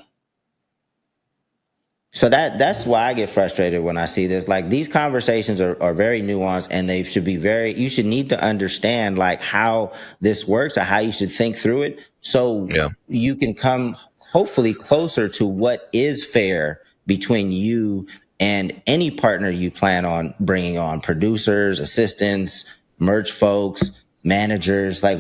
So that's why I get frustrated when I see this. Like, these conversations are very nuanced, and they should be you should need to understand like how this works or how you should think through it so Yeah. you can come hopefully closer to what is fair between you and any partner you plan on bringing on: producers, assistants, merch folks, managers, like,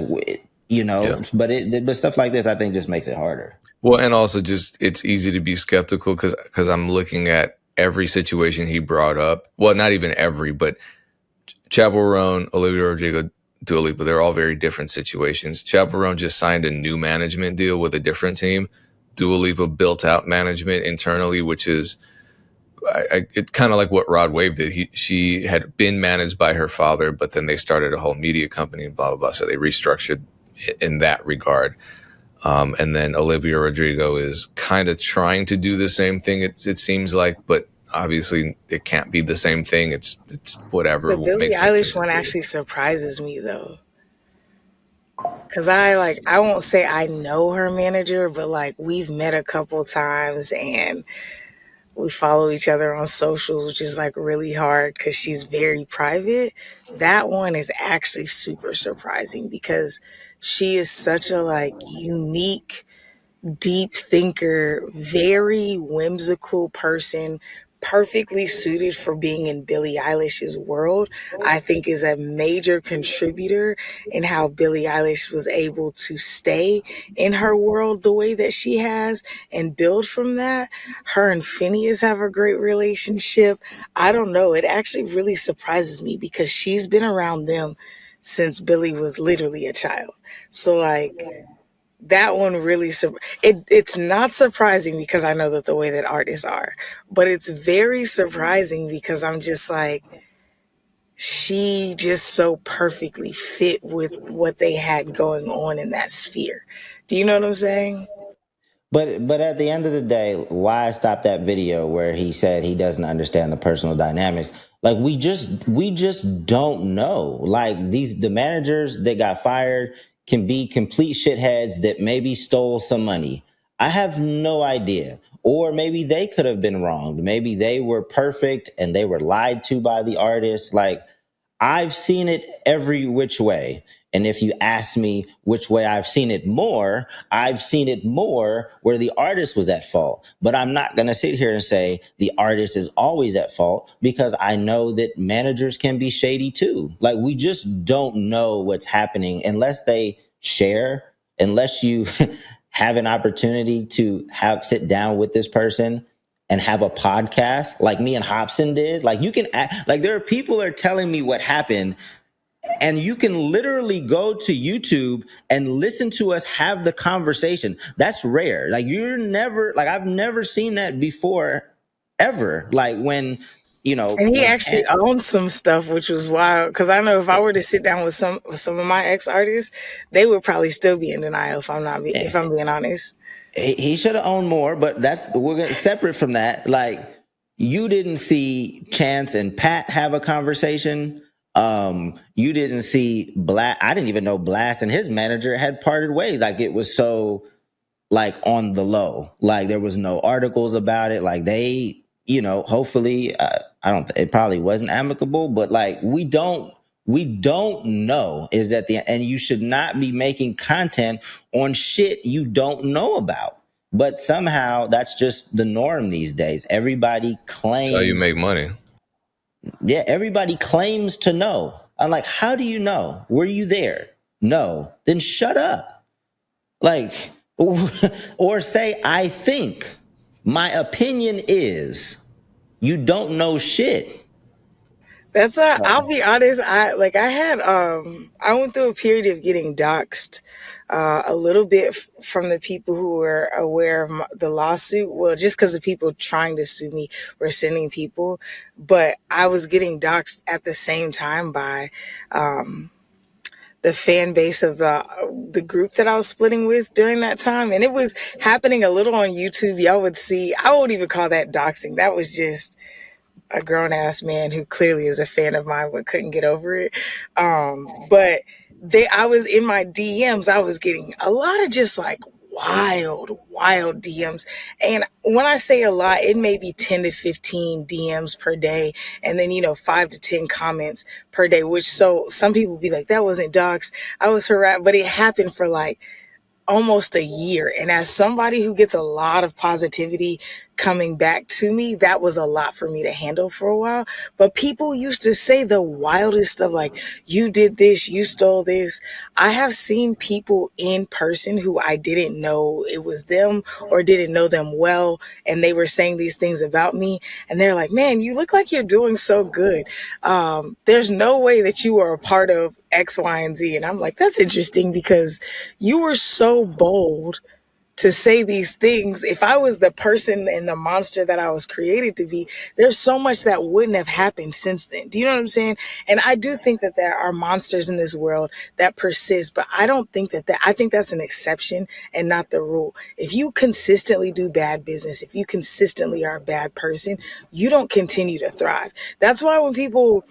Yeah. but stuff like this I think just makes it harder. Well, and also just it's easy to be skeptical because I'm looking at every situation he brought up. Well, not even every, but Chappell Roan, Olivia Rodrigo, Dua Lipa, they're all very different situations. Chappell Roan just signed a new management deal with a different team. Dua Lipa built out management internally, which is it's kind of like what Rod Wave did. She had been managed by her father, but then they started a whole media company and blah blah blah. So they restructured in that regard. And then Olivia Rodrigo is kind of trying to do the same thing. It seems like, but obviously it can't be the same thing. It's whatever The Billie makes Eilish sense. one actually surprises me though. Cause I won't say I know her manager, but like we've met a couple times and we follow each other on socials, which is like really hard because she's very private. That one is actually super surprising because she is such a like unique, deep thinker, very whimsical person, perfectly suited for being in Billie Eilish's world. I think is a major contributor in how Billie Eilish was able to stay in her world the way that she has and build from that. Her and Phineas have a great relationship. I don't know. It actually really surprises me because she's been around them since Billie was literally a child. So like that one really it's not surprising because I know that the way that artists are, but it's very surprising because I'm just like, she just so perfectly fit with what they had going on in that sphere. Do you know what I'm saying? But at the end of the day, why stop that video where he said he doesn't understand the personal dynamics? Like we just don't know. Like the managers that got fired can be complete shitheads that maybe stole some money. I have no idea. Or maybe they could have been wronged. Maybe they were perfect and they were lied to by the artist. Like I've seen it every which way. And if you ask me which way I've seen it more, I've seen it more where the artist was at fault. But I'm not going to sit here and say the artist is always at fault because I know that managers can be shady too. Like we just don't know what's happening unless they share, unless you have an opportunity to sit down with this person and have a podcast like me and Hobson did. Like you can act, like there are people are telling me what happened, and you can literally go to YouTube and listen to us have the conversation. That's rare. Like I've never seen that before ever. Like when And he actually owned some stuff, which was wild. Because I know if I were to sit down with some of my ex artists, they would probably still be in denial if I'm being honest. He should have owned more, but separate from that. Like you didn't see Chance and Pat have a conversation. You didn't see I didn't even know Blast and his manager had parted ways. Like it was so like on the low. Like there was no articles about it. Like they, hopefully, it probably wasn't amicable, but like we don't know is that and you should not be making content on shit you don't know about. But somehow that's just the norm these days. Everybody claims. That's how you make money. Yeah, everybody claims to know. I'm like, how do you know? Were you there? No. Then shut up. Like, or say, I think. My opinion is. You don't know shit. That's I'll be honest. I went through a period of getting doxxed a little bit from the people who were aware of the lawsuit. Well, just because the people trying to sue me were sending people, but I was getting doxxed at the same time by the fan base of the group that I was splitting with during that time, and it was happening a little on YouTube. Y'all would see. I won't even call that doxing. That was just a grown ass man who clearly is a fan of mine but couldn't get over it. But I was in my DMs, I was getting a lot of just like wild DMs. And when I say a lot, it may be 10 to 15 DMs per day. And then, 5 to 10 comments per day, which so some people be like, that wasn't doxed. I was harassed, but it happened for like almost a year. And as somebody who gets a lot of positivity coming back to me, that was a lot for me to handle for a while. But people used to say the wildest stuff like, you did this, you stole this. I have seen people in person who I didn't know it was them or didn't know them well, and they were saying these things about me, and they're like, man, you look like you're doing so good. There's no way that you are a part of X, Y, and Z. And I'm like, that's interesting because you were so bold to say these things. If I was the person and the monster that I was created to be, there's so much that wouldn't have happened since then. Do you know what I'm saying? And I do think that there are monsters in this world that persist, but I don't think I think that's an exception and not the rule. If you consistently do bad business, if you consistently are a bad person, you don't continue to thrive. That's why when people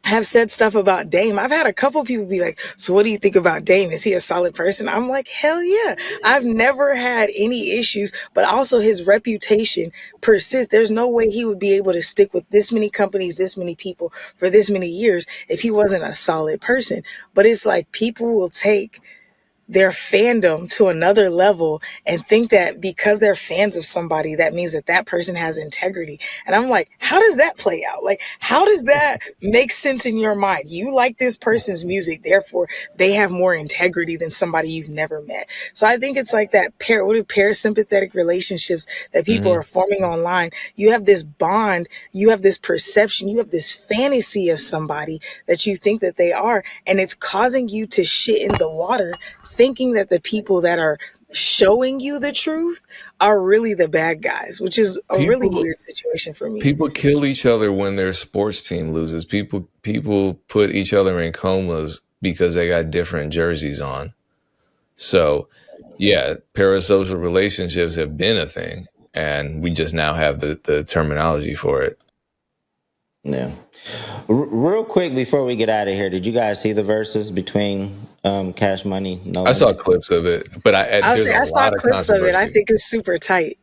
have said stuff about Dame, I've had a couple people be like, so what do you think about Dame? Is he a solid person? I'm like, hell yeah. I've never had any issues, but also his reputation persists. There's no way he would be able to stick with this many companies, this many people for this many years if he wasn't a solid person. But it's like people will take their fandom to another level and think that because they're fans of somebody, that means that that person has integrity. And I'm like, how does that play out? Like, how does that make sense in your mind? You like this person's music, therefore they have more integrity than somebody you've never met. So I think it's like that parasympathetic relationships that people are forming online. You have this bond, you have this perception, you have this fantasy of somebody that you think that they are, and it's causing you to shit in the water, thinking that the people that are showing you the truth are really the bad guys, which is a really weird situation for me. People kill each other when their sports team loses. People put each other in comas because they got different jerseys on. So yeah, parasocial relationships have been a thing, and we just now have the terminology for it. Yeah. Real quick before we get out of here, did you guys see the verses between Cash Money, No I saw Limit? clips of it, but I'll there's say a I saw lot of clips of it. I controversy. think it's super tight.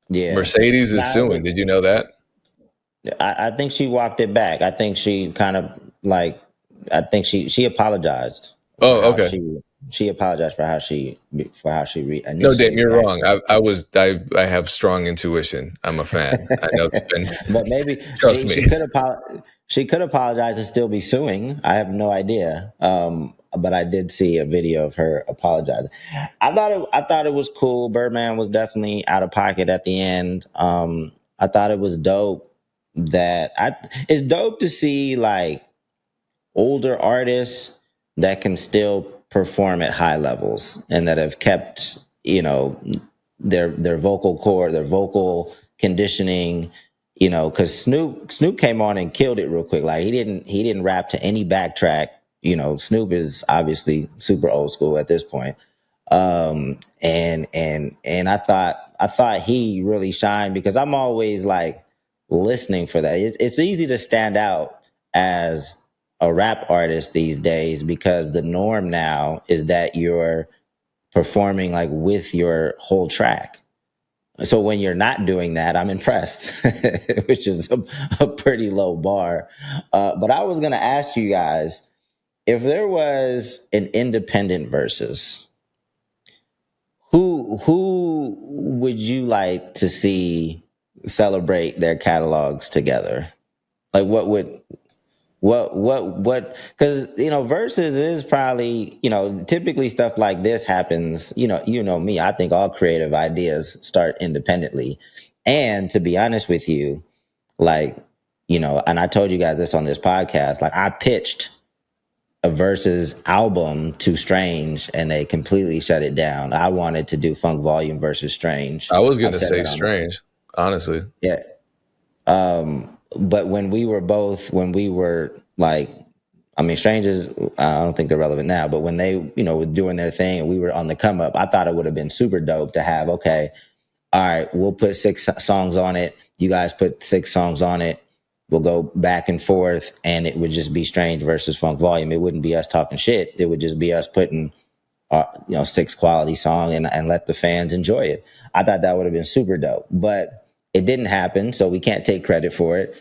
Yeah. Mercedes is Now, suing. Did you know that? I think she walked it back. I think she kind of like, I think she apologized for Oh, how okay. she apologized for how she No, Dave, initially you're wrong. reacted. I have strong intuition. I'm a fan. I know. And But maybe trust me. she could apologize and still be suing. I have no idea. But I did see a video of her apologizing. I thought it was cool. Birdman was definitely out of pocket at the end. I thought it was dope it's dope to see like older artists that can still perform at high levels and that have kept, their vocal core, their vocal conditioning, because Snoop came on and killed it real quick. Like he didn't rap to any backtrack. Snoop is obviously super old school at this point. And I thought he really shined because I'm always like listening for that. It's easy to stand out as a rap artist these days because the norm now is that you're performing like with your whole track. So when you're not doing that, I'm impressed, which is a pretty low bar. But I was going to ask you guys if there was an independent versus, who would you like to see celebrate their catalogs together? Like what because versus is probably, typically stuff like this happens, me, I think all creative ideas start independently. And to be honest with you, like, and I told you guys this on this podcast, like I pitched a versus album to Strange and they completely shut it down. I wanted to do Funk Volume versus Strange. I was going I've to said say that on the strange, honestly. yeah. But when we were like, I mean, strangers, I don't think they're relevant now, but when they, were doing their thing and we were on the come up, I thought it would have been super dope to have, okay, all right, we'll put 6 songs on it. You guys put 6 songs on it. We'll go back and forth and it would just be Strange versus Funk Volume. It wouldn't be us talking shit. It would just be us putting, 6 quality song and let the fans enjoy it. I thought that would have been super dope, but it didn't happen. So we can't take credit for it.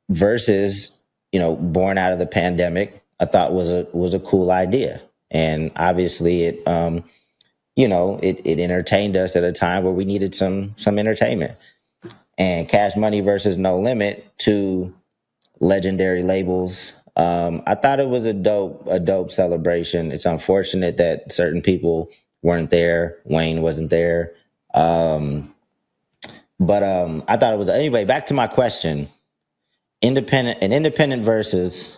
Versus, born out of the pandemic, I thought was a cool idea. And obviously it, it entertained us at a time where we needed some entertainment. And Cash Money versus No Limit, 2 legendary labels. I thought it was a dope celebration. It's unfortunate that certain people weren't there. Wayne wasn't there. But I thought it was, anyway, back to my question. An independent versus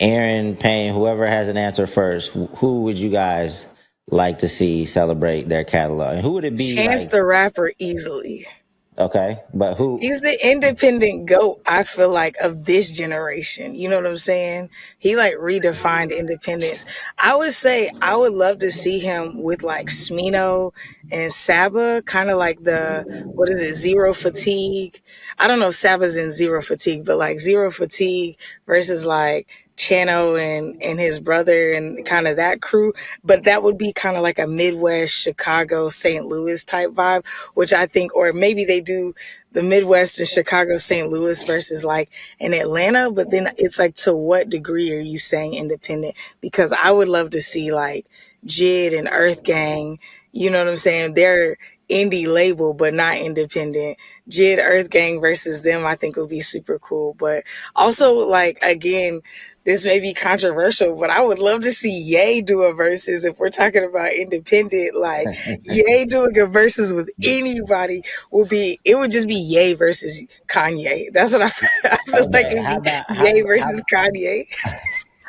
Aaron, Payne, whoever has an answer first, who would you guys like to see celebrate their catalog? And who would it be Chance like? the Rapper easily. Okay, but who? He's the independent GOAT, I feel like, of this generation. You know what I'm saying? He like redefined independence. I would say I would love to see him with like Smino and Saba, kind of like what is it, Zero Fatigue. I don't know if Saba's in Zero Fatigue, but like Zero Fatigue versus like Chano and his brother and kind of that crew. But that would be kind of like a Midwest, Chicago, St. Louis type vibe, which I think, or maybe they do the Midwest and Chicago, St. Louis versus like in Atlanta. But then it's like, to what degree are you saying independent? Because I would love to see like JID and Earth Gang, you know what I'm saying? They're indie label, but not independent. JID, Earth Gang versus them, I think would be super cool. But also, like, again, this may be controversial, but I would love to see Ye do a versus if we're talking about independent. Like Ye doing a versus with anybody it would just be Ye versus Kanye. That's what I feel. I feel like Okay, it'd be Ye versus Kanye.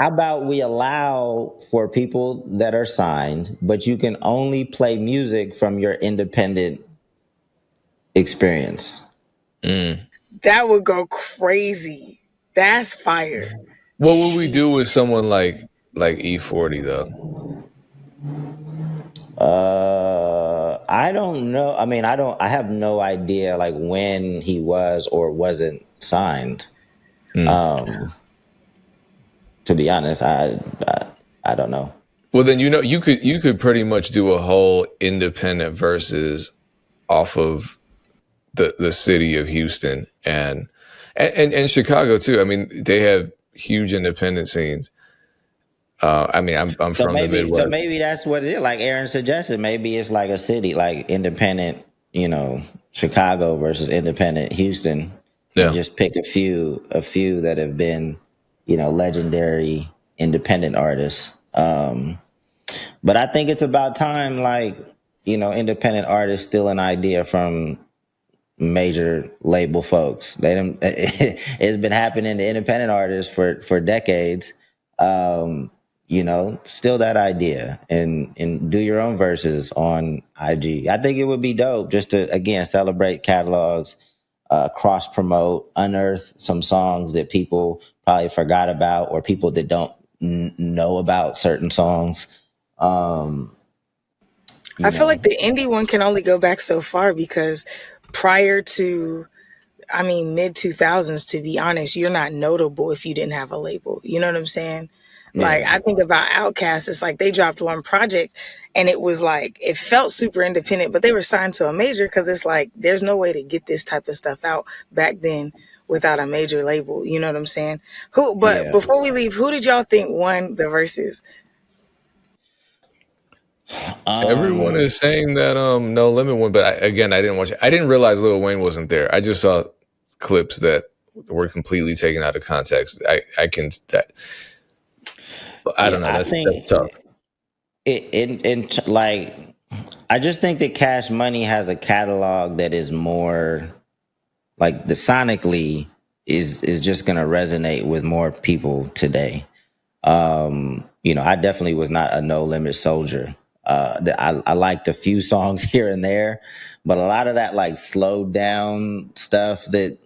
how about we allow for people that are signed, but you can only play music from your independent experience? That would go crazy. That's fire. What would we do with someone like E40 though? I don't know. I mean, I have no idea like when he was or wasn't signed. Um, to be honest, I don't know. Well, then you could pretty much do a whole independent versus off of the city of Houston and Chicago too. I mean, they have huge independent scenes. I mean, I'm So from the Midwest. maybe that's what it is. Like Aaron suggested, maybe it's like a city, like independent, Chicago versus independent Houston, and Yeah, just pick a few that have been, legendary independent artists. But I think it's about time, like, independent artists steal an idea from major label folks. They don't, it's been happening to independent artists for decades. Steal that idea and do your own verses on IG. I think it would be dope just to again celebrate catalogs, cross promote, unearth some songs that people probably forgot about or people that don't know about certain songs. Um, I you feel like know, the indie one can only go back so far because prior to, I mean, mid 2000s, to be honest, you're not notable if you didn't have a label. You know what I'm saying? Like, yeah, I think about Outkast, it's like they dropped one project and it was like, it felt super independent, but they were signed to a major because it's like, there's no way to get this type of stuff out back then without a major label. You know what I'm saying? But yeah. before we leave, who did y'all think won the verses? everyone Um, is saying that No Limit won, but again, I didn't watch it. I didn't realize Lil Wayne wasn't there. I just saw clips that were completely taken out of context. I can that I yeah, don't know. I That's think tough. like I just think that Cash Money has a catalog that is more like the sonically is just gonna resonate with more people today. I definitely was not a No Limit soldier. I liked a few songs here and there, but a lot of that like slowed down stuff that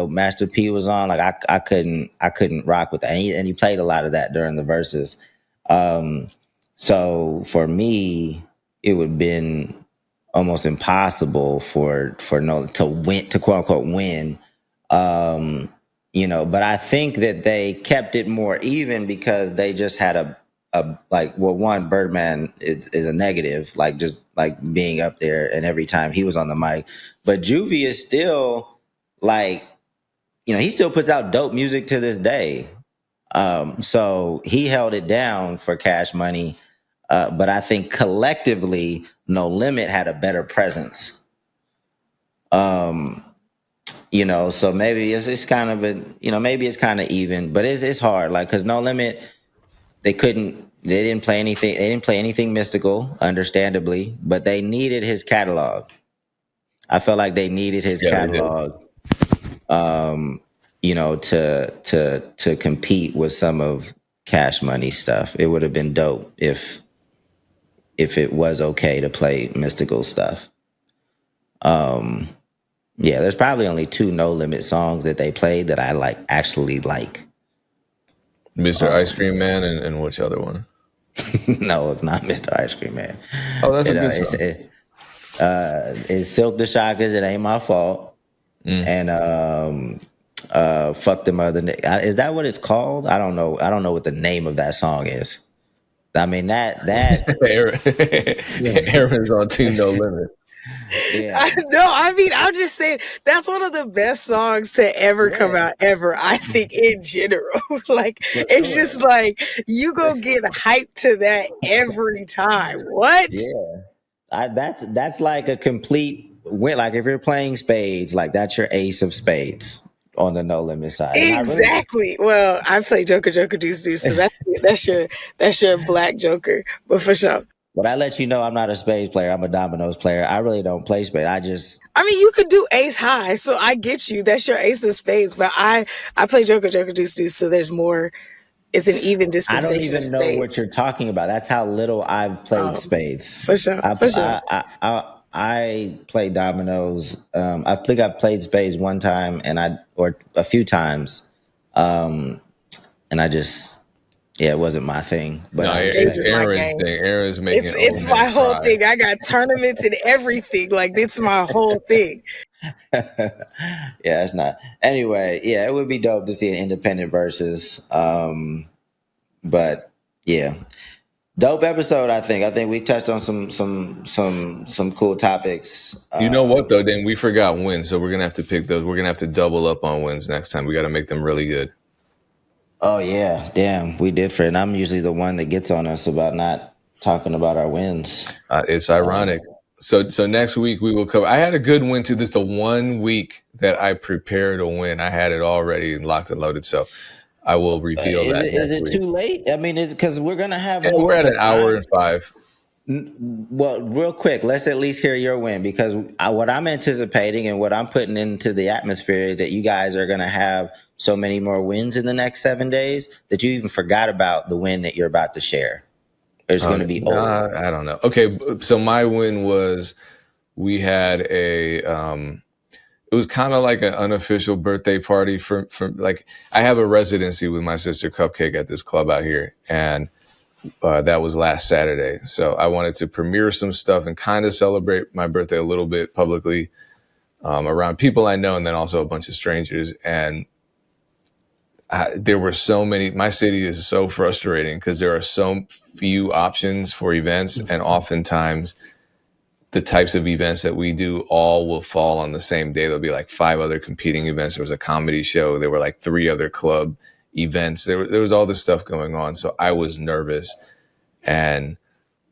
Master P was on, like I couldn't rock with that, and he played a lot of that during the verses. Um, so for me, it would have been almost impossible for no to win to quote unquote win. Um, but I think that they kept it more even because they just had a like well one Birdman is a negative, like just like being up there and every time he was on the mic. But Juvie is still like, he still puts out dope music to this day. So he held it down for Cash Money. But I think collectively, No Limit had a better presence. Um, so maybe it's kind of maybe it's kind of even, but it's hard, like, because No Limit, they didn't play anything mystical, understandably, but they needed his catalog. I felt like they needed his Yeah, they did. catalog, to compete with some of Cash Money stuff. It would have been dope if it was okay to play mystical stuff. Yeah, there's probably only two No Limit songs that they played that I actually like. Mr. Ice Cream Man and which other one? No, it's not Mr. Ice Cream Man. Oh, that's a It, good uh, it's song. it, it's Silk the Shockers. It ain't my fault. Mm. And fuck the mother. Is that what it's called? I don't know. I don't know what the name of that song is. I mean that Aaron's on Team No Limit. yeah. No, I mean, I'm just saying that's one of the best songs to ever come Yeah, out ever. I think in general, like for it's sure. just like you go get hyped to that every time. What? Yeah. That's like a complete win. Like if you're playing spades, like that's your ace of spades on the No Limit side. And I really Exactly. Well, I play Joker, Joker, Deuce, Deuce, so that's your black Joker. But for sure, but I let you know I'm not a spades player. I'm a dominoes player. I really don't play spades. I just I mean, you could do Ace High, so I get you. That's your Ace of Spades. But I play Joker, Joker, Deuce, Deuce, so there's more. It's an even I don't dispensation of even know what spades. you're talking about. That's how little I've played Oh, spades. for sure, I for sure. I play dominoes. I think I played spades one time or a few times, and I just Yeah, it wasn't my thing, but No, I Spades it's is respect my Aaron's game. thing. Aaron's making It's old my men whole cry. thing. I got tournaments and everything. Like it's my whole thing. Yeah, it's not. Anyway, yeah, it would be dope to see an independent versus. But yeah, dope episode. I think we touched on some cool topics. You know what though? Then we forgot wins, so we're gonna have to pick those. We're gonna have to double up on wins next time. We got to make them really good. Oh yeah, damn, we different. I'm usually the one that gets on us about not talking about our wins. It's ironic. So next week we will cover. I had a good win too. This is the 1 week that I prepared a win. I had it already locked and loaded. So I will reveal that Is next it week. too late? I mean, it's because we're gonna have Yeah, more. we're at an 'Cause hour and 5. well, real quick, let's at least hear your win because what I'm anticipating and what I'm putting into the atmosphere is that you guys are going to have so many more wins in the next 7 days that you even forgot about the win that you're about to share. It's going to be old. I don't know. Okay, so my win was we had a. It was kind of like an unofficial birthday party for like I have a residency with my sister Cupcake at this club out here, and that was last Saturday. So I wanted to premiere some stuff and kind of celebrate my birthday a little bit publicly around people I know and then also a bunch of strangers. And there were so many. My city is so frustrating because there are so few options for events, and oftentimes the types of events that we do all will fall on the same day. There'll be like 5 other competing events. There was a comedy show. There were like 3 other club events. There was all this stuff going on. So I was nervous, and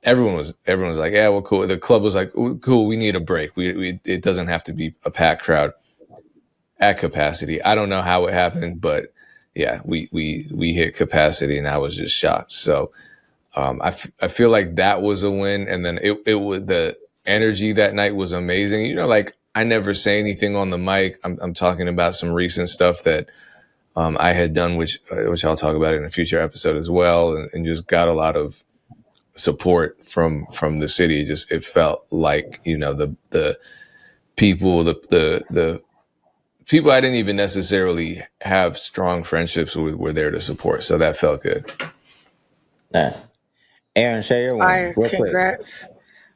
everyone was like, yeah, well, cool. The club was like, cool. We need a break. It doesn't have to be a packed crowd at capacity. I don't know how it happened, but yeah, we hit capacity, and I was just shocked. So I feel like that was a win. And then it was the energy that night was amazing. You know, like I never say anything on the mic. I'm talking about some recent stuff that I had done, which I'll talk about in a future episode as well, and just got a lot of support from the city. It felt like, you know, the people, the people I didn't even necessarily have strong friendships with were there to support. So that felt good. Nice. Aaron, share your Fire. one real quick. Congrats.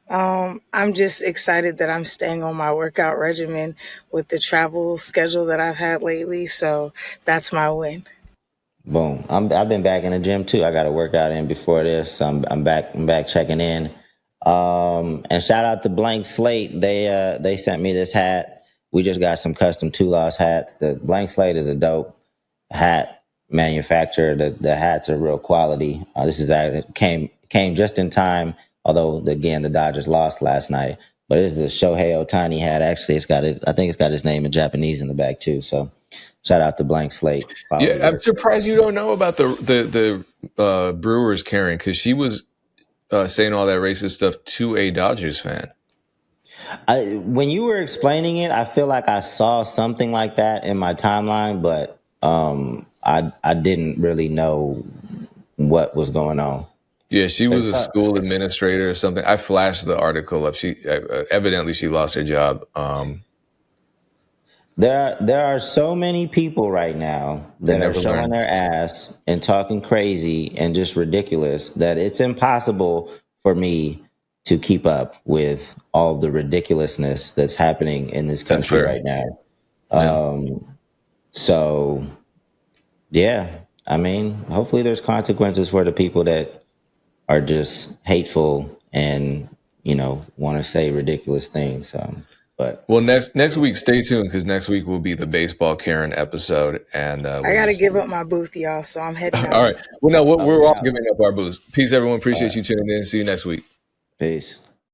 I'm just excited that I'm staying on my workout regimen with the travel schedule that I've had lately. So that's my win. Boom. I've been back in the gym too. I got to work out in before this. So I'm back checking in. And shout out to Blank Slate. They sent me this hat. We just got some custom Two Lost hats. The Blank Slate is a dope hat manufacturer. The hats are real quality. This is came just in time. Although again the Dodgers lost last night, but it's the Shohei Ohtani hat. Actually, I think it's got his name in Japanese in the back too. So shout out to Blank Slate. Yeah, I'm surprised you don't know about the Brewers Karen, because she was saying all that racist stuff to a Dodgers fan. When you were explaining it, I feel like I saw something like that in my timeline, but I didn't really know what was going on. Yeah, she was a school administrator or something. I flashed the article up. She evidently she lost her job. There are so many people right now that are showing their ass and talking crazy and just ridiculous that it's impossible for me to keep up with all the ridiculousness that's happening in this country right now. Yeah. So, yeah, I mean, hopefully there's consequences for the people that are just hateful and, you know, want to say ridiculous things. But well, next week, stay tuned, because next week will be the baseball Karen episode, and I got to give up my booth, y'all. So I'm heading out. All right. Well, no, we're all giving up our booths. Peace, everyone. Appreciate you tuning in. See you next week. Peace.